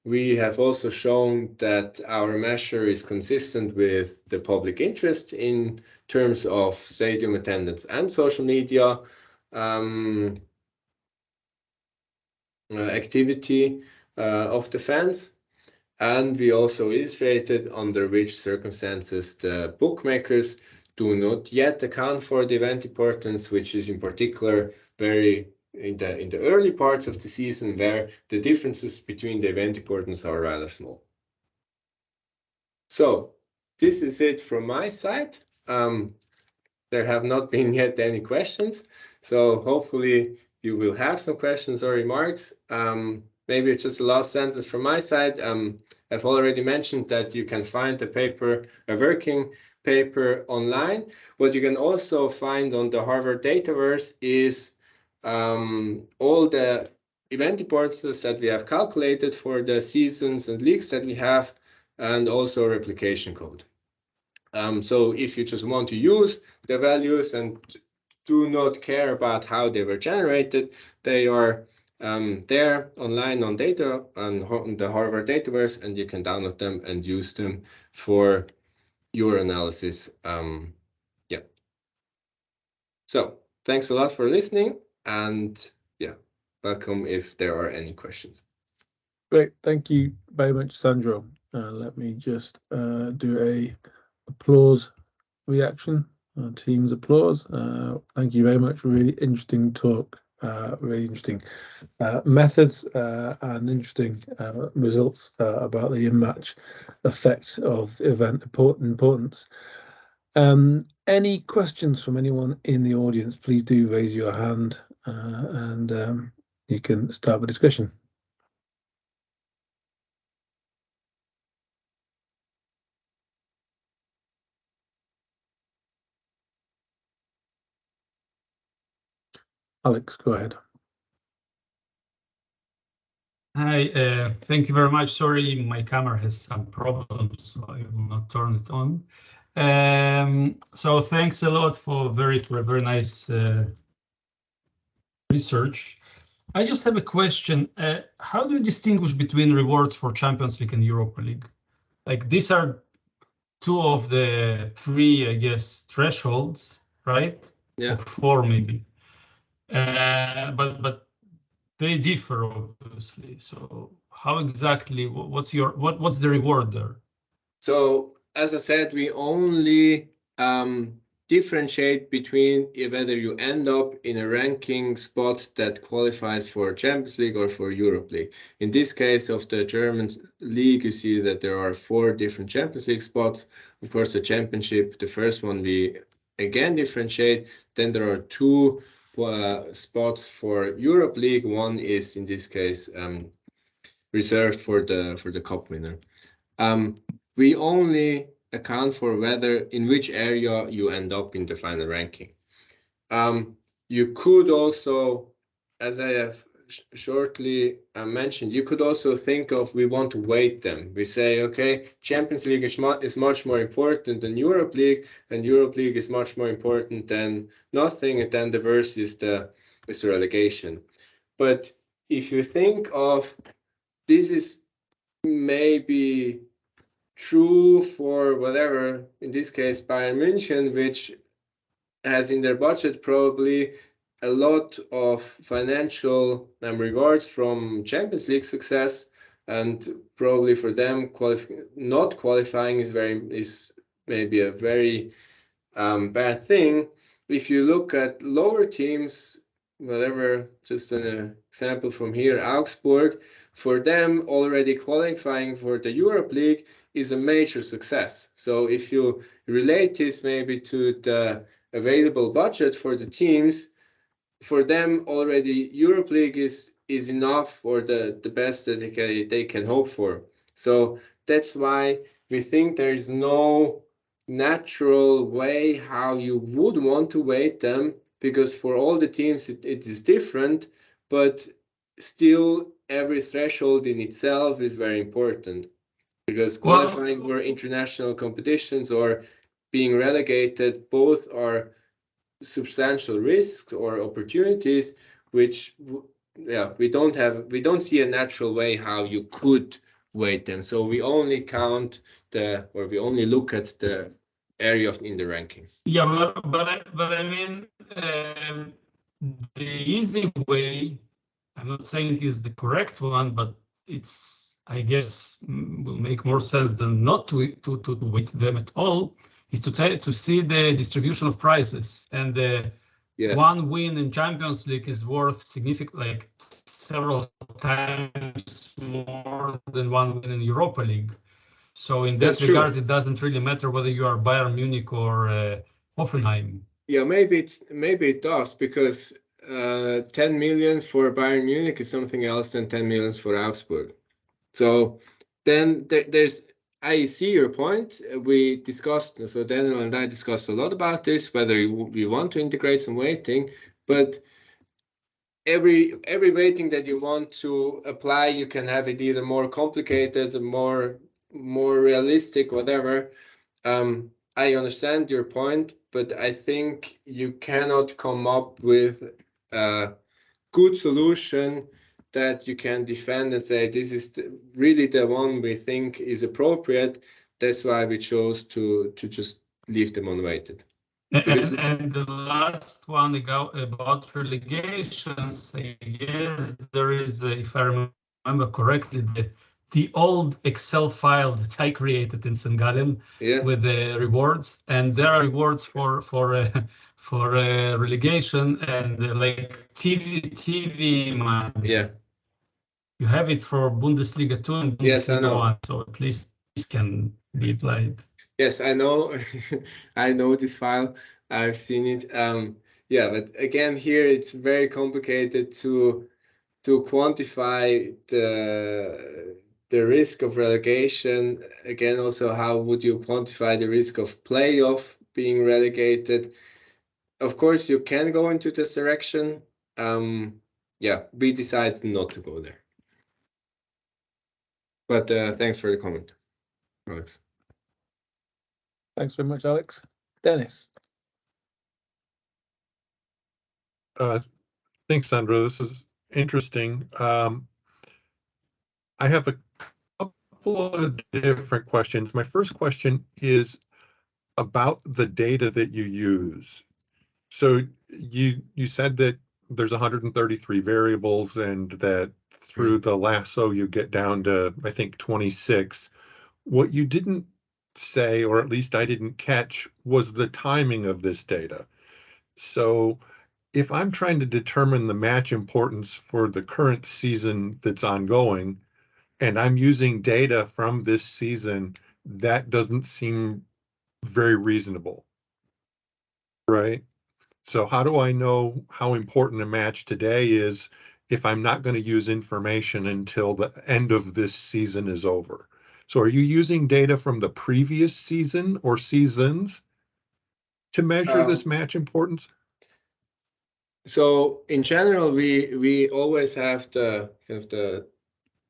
We have also shown that our measure is consistent with the public interest in terms of stadium attendance and social media activity of the fans. And we also illustrated under which circumstances the bookmakers do not yet account for the event importance, which is in particular very in the early parts of the season, where the differences between the event importance are rather small. So this is it from my side. There have not been yet any questions, so hopefully you will have some questions or remarks. Maybe just a last sentence from my side. I've already mentioned that you can find the paper, a working paper, online. What you can also find on the Harvard Dataverse is all the event importances that we have calculated for the seasons and leagues that we have, and also replication code. So if you just want to use the values and do not care about how they were generated, they are there online on the Harvard Dataverse, and you can download them and use them for your analysis. Yeah. So thanks a lot for listening, and yeah, welcome if there are any questions. Great, thank you very much, Sandro. Let me just do a applause reaction, team's applause. Thank you very much for a really interesting talk. really interesting methods and interesting results about the in-match effect of event importance. Any questions from anyone in the audience? Please do raise your hand and you can start the discussion. Alex, go ahead. Hi, thank you very much. Sorry, my camera has some problems, so I will not turn it on. So thanks a lot for a very nice research. I just have a question. How do you distinguish between rewards for Champions League and Europa League? Like these are two of the three, I guess, thresholds, right? Yeah. Or four maybe. But they differ obviously. So how exactly? What's the reward there? So as I said, we only differentiate between whether you end up in a ranking spot that qualifies for Champions League or for Europe League. In this case of the German league, you see that there are 4 different Champions League spots. Of course, the championship, the first one we again differentiate. Then there are 2 spots for Europe League. One is in this case reserved for the cup winner. We only account for whether in which area you end up in the final ranking. You could also, as I have shortly mentioned, you could also think of we want to weight them. We say, okay, Champions League is much more important than Europe League, and Europe League is much more important than nothing, and then the verse is the relegation. But if you think of this is maybe true for whatever, in this case Bayern München, which has in their budget probably a lot of financial rewards from Champions League success, and probably for them not qualifying is maybe a very bad thing. If you look at lower teams, whatever, just an example from here, Augsburg, for them already qualifying for the Europe League is a major success. So if you relate this maybe to the available budget for the teams, for them already Europe League is enough, or the best that they can hope for. So that's why we think there is no natural way how you would want to weight them, because for all the teams it is different, but still every threshold in itself is very important, because qualifying for international competitions or being relegated both are substantial risks or opportunities, which we don't see a natural way how you could weight them. So we only count we only look at the area in the ranking. Yeah, but I mean, the easy way, I'm not saying it is the correct one, but it's, I guess, will make more sense than not to weight them at all, is to see the distribution of prizes, and the one win in Champions League is worth significant, like several times more than one win in Europa League. So in that regard, it doesn't really matter whether you are Bayern Munich or Hoffenheim. Yeah, maybe it does, because 10 millions for Bayern Munich is something else than 10 millions for Augsburg. So then I see your point. We discussed, so Daniel and I discussed a lot about this, whether we want to integrate some weighting, but every weighting that you want to apply, you can have it either more complicated, more realistic, whatever. I understand your point, but I think you cannot come up with a good solution that you can defend and say this is really the one we think is appropriate. That's why we chose to just leave them unweighted. And the last one about relegations, I guess there is, if I remember correctly, the the old Excel file that I created in St. Gallen with the rewards, and there are rewards for relegation and like TV money. Yeah. You have it for Bundesliga 2 and Bundesliga Yes, I know. 1, so at least this can be applied. Yes, I know. I know this file. I've seen it. Yeah, but again, here it's very complicated to quantify the risk of relegation. Again, also, how would you quantify the risk of playoff being relegated? Of course, you can go into this direction. Yeah, we decided not to go there. But thanks for the comment, Alex. Thanks very much, Alex. Dennis. Thanks, Sandro. This is interesting. I have a couple of different questions. My first question is about the data that you use. So you said that there's 133 variables and that through the lasso you get down to, I think, 26. What you didn't say, or at least I didn't catch, was the timing of this data. So if I'm trying to determine the match importance for the current season that's ongoing, and I'm using data from this season, that doesn't seem very reasonable, right? So how do I know how important a match today is if I'm not going to use information until the end of this season is over? So are you using data from the previous season or seasons to measure this match importance? So in general, we always have the kind of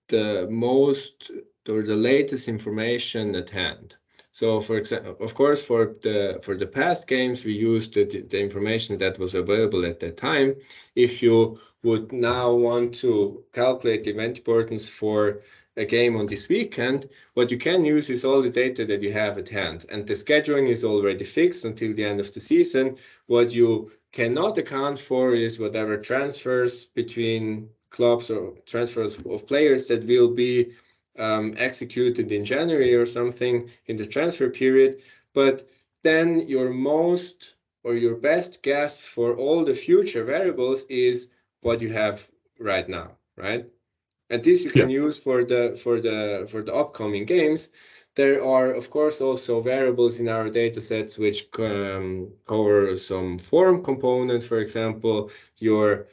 the most or the latest information at hand. So for example, of course, for the past games, we used the information that was available at that time. If you would now want to calculate the event importance for a game on this weekend, what you can use is all the data that you have at hand. And the scheduling is already fixed until the end of the season. What you cannot account for is whatever transfers between clubs or transfers of players that will be executed in January or something in the transfer period. But then your most or your best guess for all the future variables is what you have right now, right? And this you can use for the upcoming games. There are, of course, also variables in our data sets which cover some form component, for example, your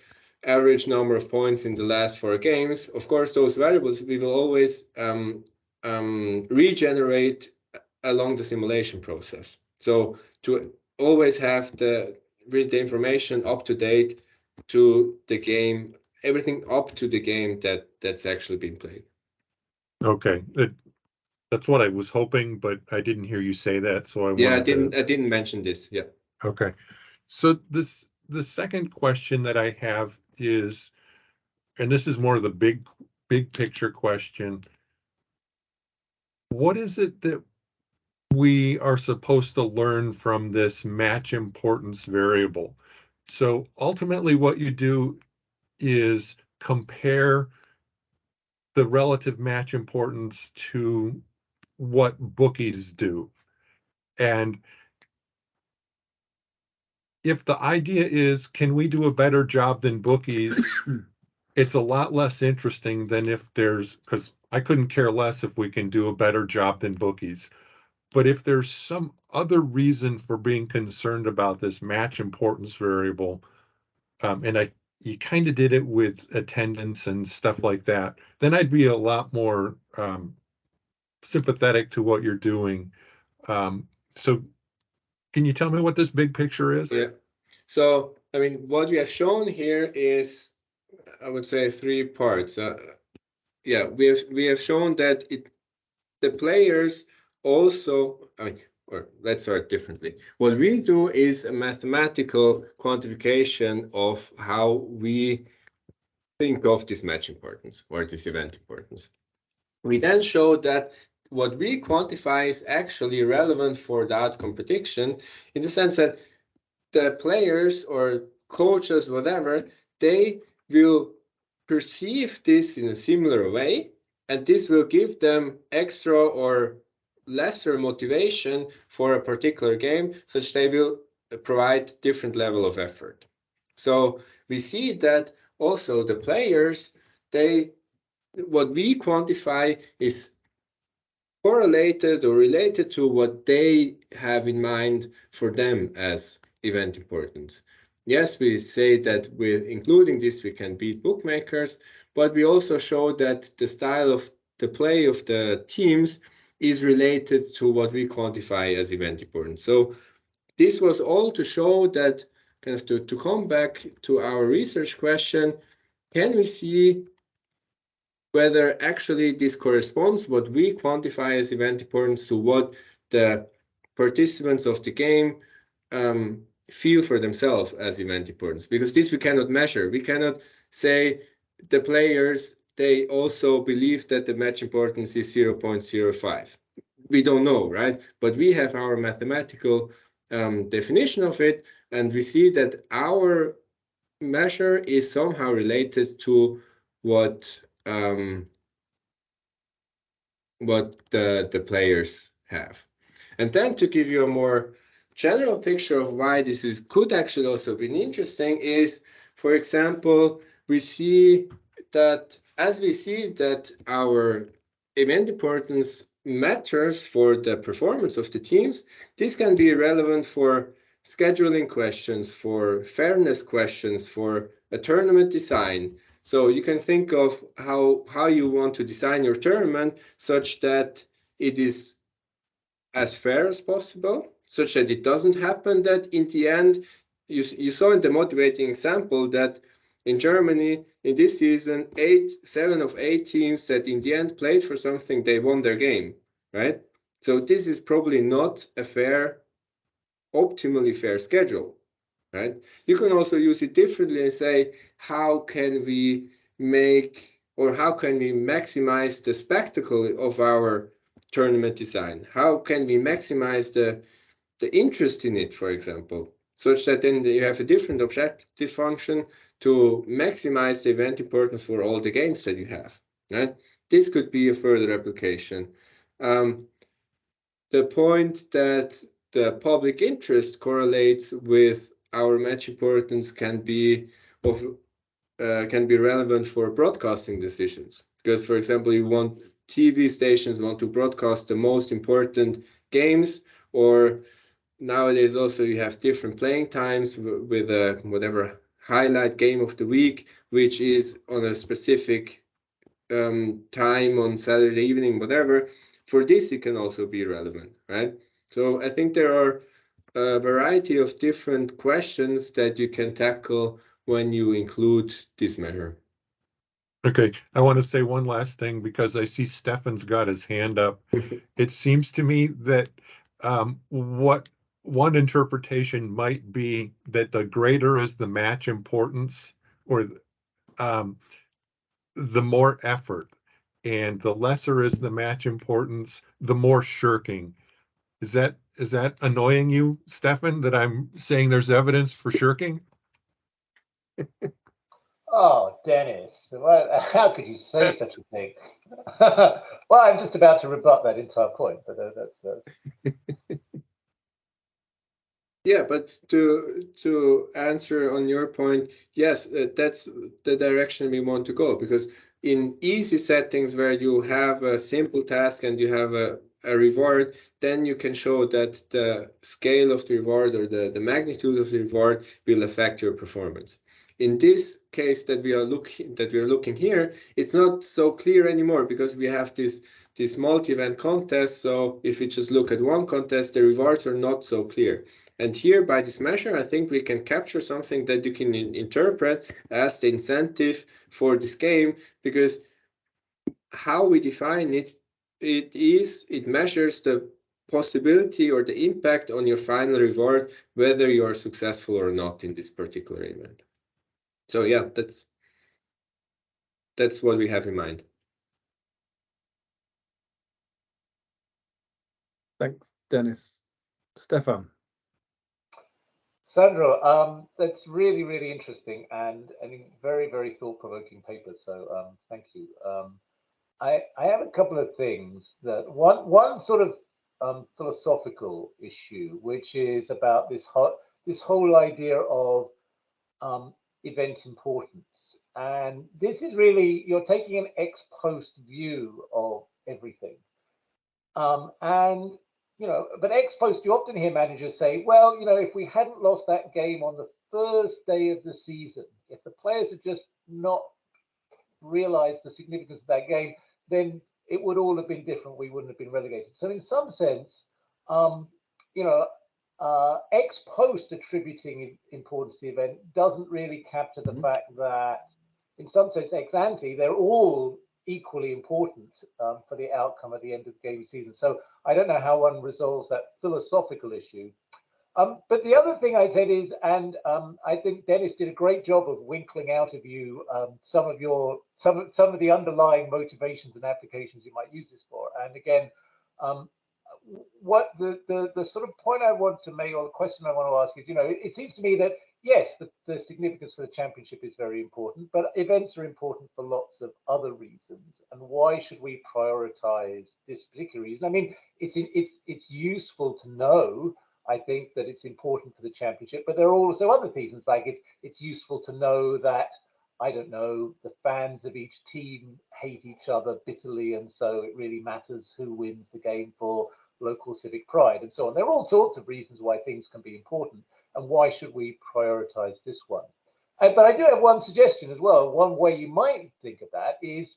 average number of points in the last 4 games. Of course, those variables we will always regenerate along the simulation process. So to always have the information up to date to the game, everything up to the game that's actually been played. Okay, that's what I was hoping, but I didn't hear you say that, so I didn't mention this. Yeah. Okay, so the second question that I have is, and this is more of the big picture question. What is it that we are supposed to learn from this match importance variable? So ultimately what you do is compare the relative match importance to what bookies do. And if the idea is, can we do a better job than bookies? It's a lot less interesting than if there's, because I couldn't care less if we can do a better job than bookies. But if there's some other reason for being concerned about this match importance variable, and you kind of did it with attendance and stuff like that, then I'd be a lot more sympathetic to what you're doing. So can you tell me what this big picture is? Yeah. So, I mean, what we have shown here is, I would say, 3 parts. Yeah, we have shown that the players also, or let's start differently. What we do is a mathematical quantification of how we think of this match importance or this event importance. We then show that what we quantify is actually relevant for the outcome prediction, in the sense that the players or coaches, whatever, they will perceive this in a similar way, and this will give them extra or lesser motivation for a particular game, such they will provide different level of effort. So we see that also the players, what we quantify is correlated or related to what they have in mind for them as event importance. Yes, we say that with including this, we can beat bookmakers, but we also show that the style of the play of the teams is related to what we quantify as event importance. So this was all to show that, kind of to come back to our research question, can we see whether actually this corresponds what we quantify as event importance to what the participants of the game feel for themselves as event importance, because this we cannot measure. We cannot say the players, they also believe that the match importance is 0.05. We don't know, right? But we have our mathematical definition of it, and we see that our measure is somehow related to what the players have. And then to give you a more general picture of why this could actually also be interesting is, for example, we see that as we see that our event importance matters for the performance of the teams, this can be relevant for scheduling questions, for fairness questions, for a tournament design. So you can think of how you want to design your tournament such that it is as fair as possible, such that it doesn't happen that in the end, you saw in the motivating example that in Germany in this season, 7 of 8 teams that in the end played for something, they won their game, right? So this is probably not a fair, optimally fair schedule, right? You can also use it differently and say, how can we make, or how can we maximize the spectacle of our tournament design? How can we maximize the interest in it, for example, such that then you have a different objective function to maximize the event importance for all the games that you have, right? This could be a further application. The point that the public interest correlates with our match importance can be relevant for broadcasting decisions. Because, for example, you want TV stations want to broadcast the most important games, or nowadays also you have different playing times with whatever highlight game of the week, which is on a specific time on Saturday evening, whatever. For this, it can also be relevant, right? So I think there are a variety of different questions that you can tackle when you include this measure. Okay, I want to say one last thing because I see Stefan's got his hand up. It seems to me that what one interpretation might be that the greater is the match importance, or the more effort, and the lesser is the match importance, the more shirking. Is that annoying you, Stefan, that I'm saying there's evidence for shirking? Oh, Dennis, how could you say such a thing? Well, I'm just about to rebut that entire point, but that's. Yeah, but to answer on your point, yes, that's the direction we want to go, because in easy settings where you have a simple task and you have a reward, then you can show that the scale of the reward or the magnitude of the reward will affect your performance. In this case that we are looking here, it's not so clear anymore because we have this multi-event contest. So if we just look at one contest, the rewards are not so clear. And here, by this measure, I think we can capture something that you can interpret as the incentive for this game, because how we define it, it measures the possibility or the impact on your final reward, whether you are successful or not in this particular event. So yeah, that's what we have in mind. Thanks, Dennis. Stefan. Sandro, that's really, really interesting and very, very thought-provoking paper. So thank you. I have a couple of things that one sort of philosophical issue, which is about this whole idea of event importance. And this is really, you're taking an ex post view of everything. And, but ex post, you often hear managers say, well, if we hadn't lost that game on the first day of the season, if the players had just not realized the significance of that game, then it would all have been different. We wouldn't have been relegated. So in some sense, ex post attributing importance to the event doesn't really capture the fact that, in some sense, ex ante, they're all equally important for the outcome at the end of the game season. So I don't know how one resolves that philosophical issue. But the other thing I said is, and I think Dennis did a great job of winkling out of you some of the underlying motivations and applications you might use this for. And again, what the sort of point I want to make, or the question I want to ask is, it seems to me that yes, the significance for the championship is very important, but events are important for lots of other reasons. And why should we prioritize this particular reason? I mean, it's useful to know, I think, that it's important for the championship, but there are also other reasons, like it's useful to know that, I don't know, the fans of each team hate each other bitterly, and so it really matters who wins the game for local civic pride and so on. There are all sorts of reasons why things can be important, and why should we prioritize this one? But I do have one suggestion as well. One way you might think of that is,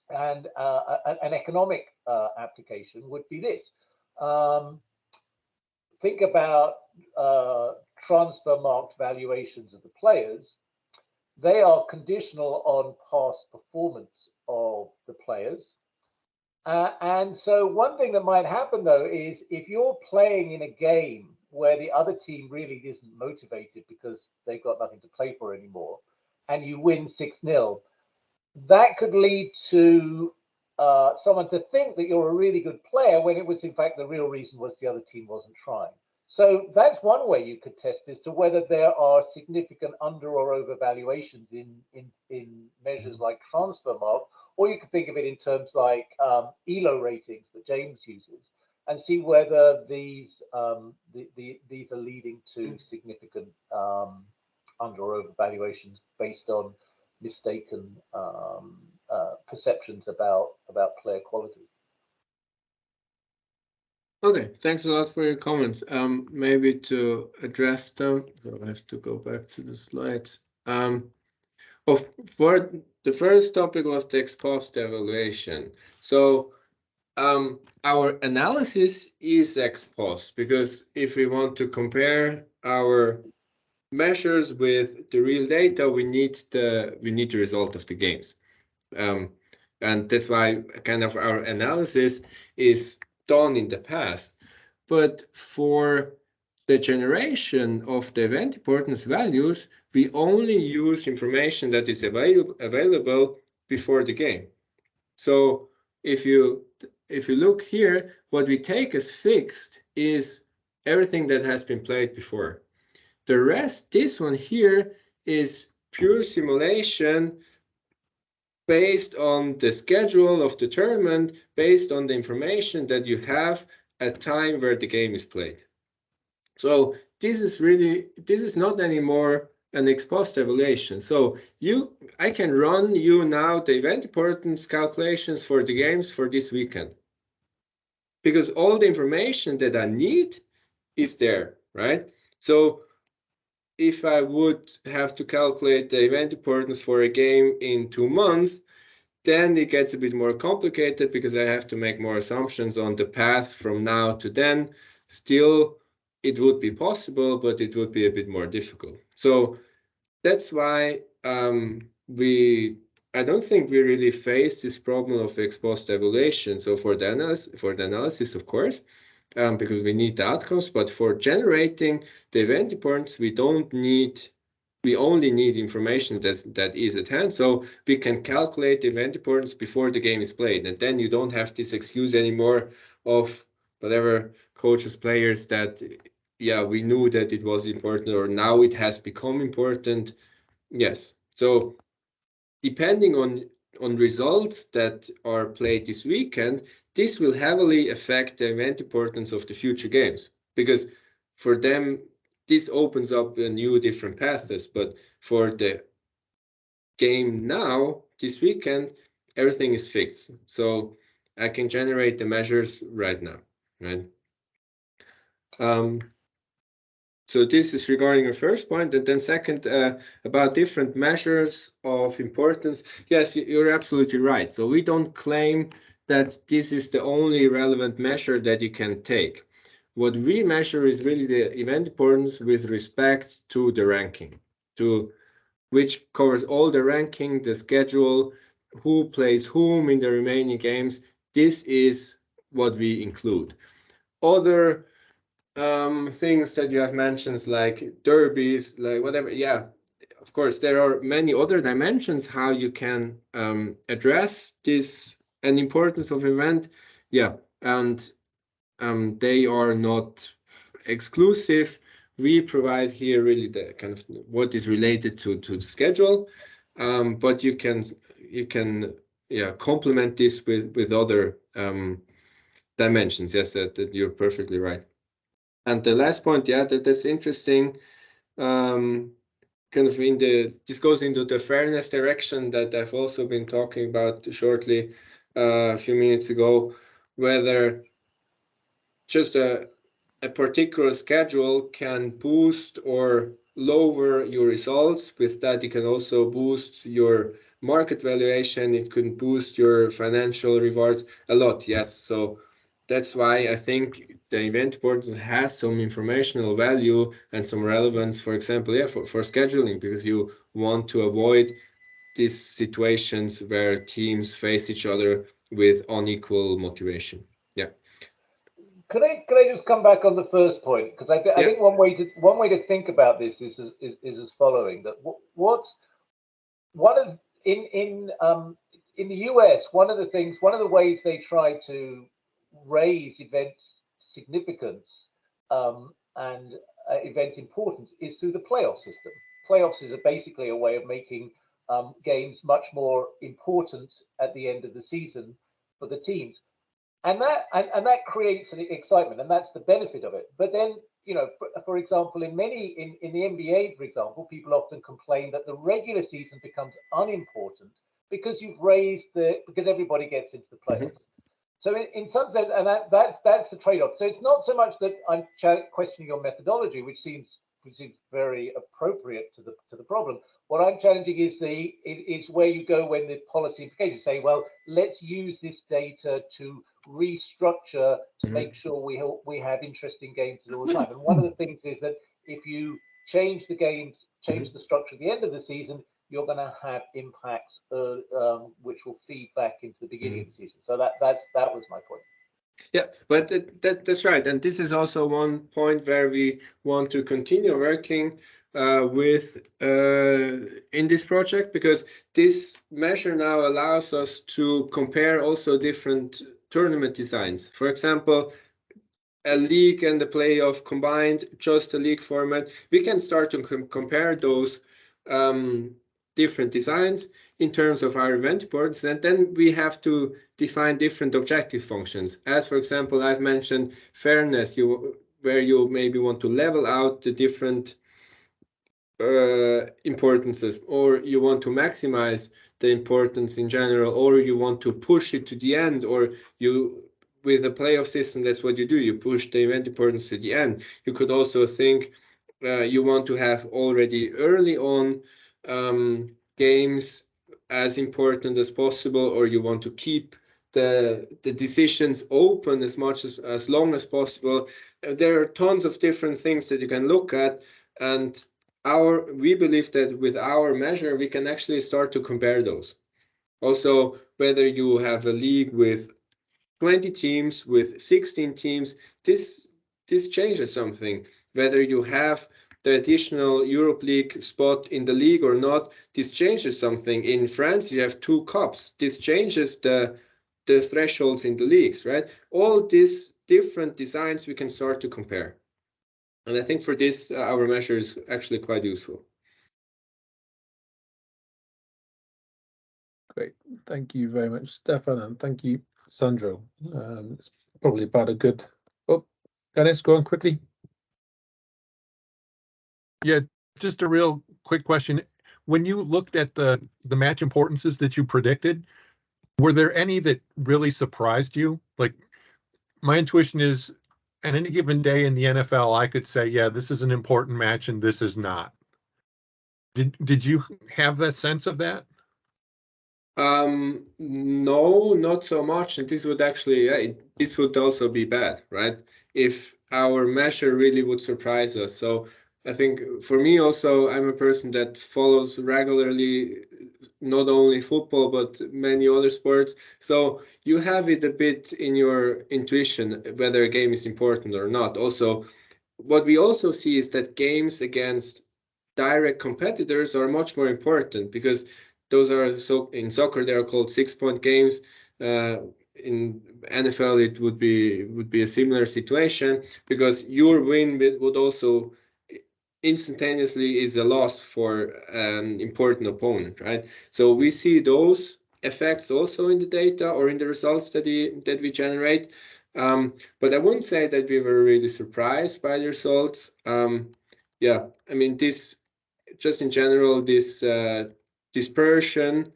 and an economic application would be this. Think about transfer marked valuations of the players. They are conditional on past performance of the players. And so one thing that might happen, though, is if you're playing in a game where the other team really isn't motivated because they've got nothing to play for anymore, and you win 6-0, that could lead to someone to think that you're a really good player when it was, in fact, the real reason was the other team wasn't trying. So that's one way you could test as to whether there are significant under or over valuations in measures like transfer mark, or you could think of it in terms like ELO ratings that James uses, and see whether these these are leading to significant under or over valuations based on mistaken perceptions about player quality. Okay, thanks a lot for your comments. Maybe to address them, so I have to go back to the slides. For the first topic was the ex post evaluation. So our analysis is ex post, because if we want to compare our measures with the real data, we need the result of the games. And that's why kind of our analysis is done in the past. But for the generation of the event importance values, we only use information that is available before the game. So if you look here, what we take as fixed is everything that has been played before. The rest, this one here, is pure simulation based on the schedule of the tournament, based on the information that you have at time where the game is played. So this is not anymore an ex post evaluation. So I can run you now the event importance calculations for the games for this weekend, because all the information that I need is there, right? So if I would have to calculate the event importance for a game in 2 months, then it gets a bit more complicated because I have to make more assumptions on the path from now to then. Still, it would be possible, but it would be a bit more difficult. So that's why I don't think we really face this problem of ex post evaluation. So for the analysis, of course, because we need the outcomes, but for generating the event importance, we only need information that is at hand, so we can calculate the event importance before the game is played, and then you don't have this excuse anymore of whatever coaches, players that, yeah, we knew that it was important, or now it has become important. Yes, so depending on on results that are played this weekend, this will heavily affect the event importance of the future games, because for them this opens up a new different paths. But for the game now, this weekend, everything is fixed. So I can generate the measures right now, right? So this is regarding the first point. And then second, about different measures of importance. Yes, you're absolutely right. So we don't claim that this is the only relevant measure that you can take. What we measure is really the event importance with respect to the ranking, which covers all the ranking, the schedule, who plays whom in the remaining games. This is what we include. Other things that you have mentioned, like derbies, like whatever, yeah, of course there are many other dimensions how you can address this and importance of event, yeah, and they are not exclusive. We provide here really the kind of what is related to the schedule, but you can yeah complement this with other dimensions. Yes, that you're perfectly right. And the last point, yeah, that's interesting. Kind of this goes into the fairness direction that I've also been talking about shortly a few minutes ago, whether just a particular schedule can boost or lower your results. With that, you can also boost your market valuation. It can boost your financial rewards a lot. Yes, so that's why I think the event boards have some informational value and some relevance, for example, yeah, for scheduling, because you want to avoid these situations where teams face each other with unequal motivation. Yeah. Could I just come back on the first point, because I think one way to think about this is as following, that one of in the US, one of the ways they try to raise events significance and event importance is through the playoff system. Playoffs is basically a way of making games much more important at the end of the season for the teams. And that creates an excitement, and that's the benefit of it. But then, you know, for example, in the NBA, for example, people often complain that the regular season becomes unimportant because because everybody gets into the playoffs. So in some sense, and that's the trade-off. So it's not so much that I'm questioning your methodology, which seems very appropriate to the problem. What I'm challenging is where you go when the policy implications say, well, let's use this data to restructure to make sure we have interesting games all the time. And one of the things is that if you change the games, change the structure at the end of the season, you're going to have impacts which will feed back into the beginning of the season. So that was my point. Yeah, but that's right. And this is also one point where we want to continue working with in this project, because this measure now allows us to compare also different tournament designs. For example, a league and the playoff combined, just a league format. We can start to compare those different designs in terms of our event boards, and then we have to define different objective functions. As for example, I've mentioned fairness, where you maybe want to level out the different importances, or you want to maximize the importance in general, or you want to push it to the end, or with a playoff system, that's what you do. You push the event importance to the end. You could also think you want to have already early on games as important as possible, or you want to keep the decisions open as long as possible. There are tons of different things that you can look at, and we believe that with our measure we can actually start to compare those. Also, whether you have a league with 20 teams, with 16 teams, this changes something. Whether you have the additional Europe League spot in the league or not, this changes something. In France, you have 2 cups. This changes the thresholds in the leagues, right? All these different designs we can start to compare. And I think for this, our measure is actually quite useful. Great. Thank you very much, Stefan, and thank you, Sandro. It's probably about a good. Oh, Dennis, go on quickly. Yeah, just a real quick question. When you looked at the match importances that you predicted, were there any that really surprised you? Like, my intuition is, at any given day in the NFL, I could say, yeah, this is an important match and this is not. Did you have that sense of that? No, not so much. And this would actually, this would also be bad, right? If our measure really would surprise us. So I think for me also, I'm a person that follows regularly not only football, but many other sports. So you have it a bit in your intuition whether a game is important or not. Also, what we also see is that games against direct competitors are much more important because those are, so in soccer they are called 6-point games. In NFL it would be a similar situation because your win would also instantaneously is a loss for an important opponent, right? So we see those effects also in the data or in the results that we generate. But I wouldn't say that we were really surprised by the results. Yeah, I mean, this just in general, this dispersion,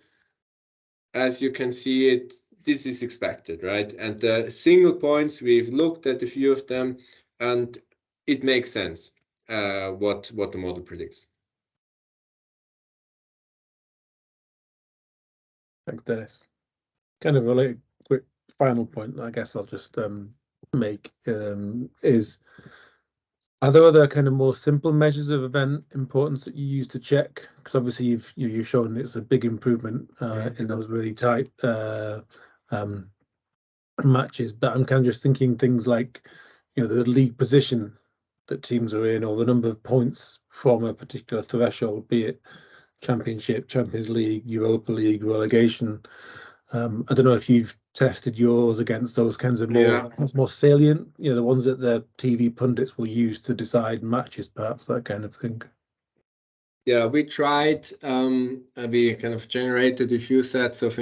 as you can see it, this is expected, right? And the single points, we've looked at a few of them, and it makes sense what the model predicts. Thanks, Dennis. Kind of a really quick final point I guess I'll just make is, are there other kind of more simple measures of event importance that you use to check? Because obviously you've shown it's a big improvement in those really tight matches, but I'm kind of just thinking things like, the league position that teams are in, or the number of points from a particular threshold, be it Championship, Champions League, Europa League, relegation. I don't know if you've tested yours against those kinds of more salient, the ones that the TV pundits will use to decide matches, perhaps, that kind of thing. Yeah, we tried. We kind of generated a few sets of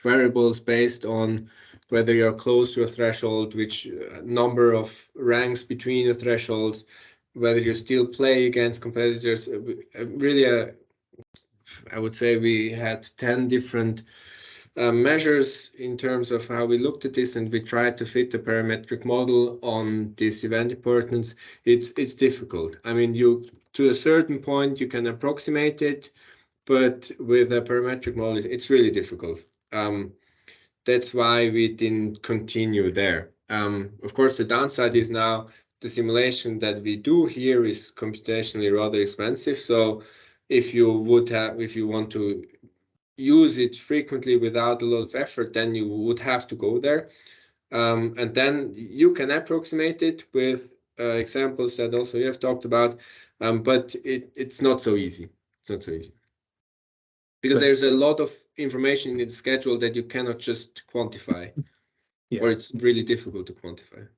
variables based on whether you're close to a threshold, which number of ranks between the thresholds, whether you still play against competitors. Really, I would say we had 10 different measures in terms of how we looked at this, and we tried to fit the parametric model on this event importance. It's difficult. I mean, to a certain point you can approximate it, but with a parametric model it's really difficult. That's why we didn't continue there. Of course, the downside is now the simulation that we do here is computationally rather expensive. So if you want to use it frequently without a lot of effort, then you would have to go there. And then you can approximate it with examples that also you have talked about, but it's not so easy. It's not so easy. Because there's a lot of information in the schedule that you cannot just quantify, or it's really difficult to quantify.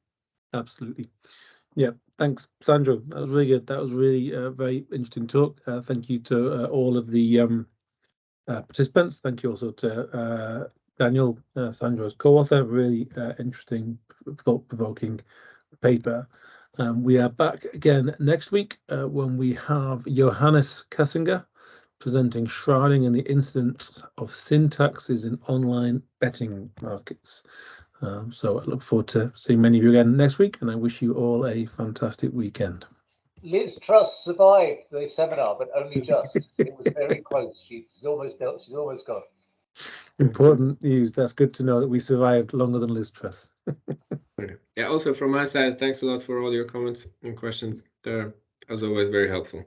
Absolutely. Yeah, thanks, Sandro. That was really good. That was really a very interesting talk. Thank you to all of the participants. Thank you also to Daniel, Sandro's co-author. Really interesting, thought-provoking paper. We are back again next week when we have Johannes Kassinger presenting shrouding in the incidence of syntaxes in online betting markets. So I look forward to seeing many of you again next week, and I wish you all a fantastic weekend. Liz Truss survived the seminar, but only just. It was very close. She's almost gone. Important news. That's good to know that we survived longer than Liz Truss. Yeah, also from my side, thanks a lot for all your comments and questions. They're, as always, very helpful.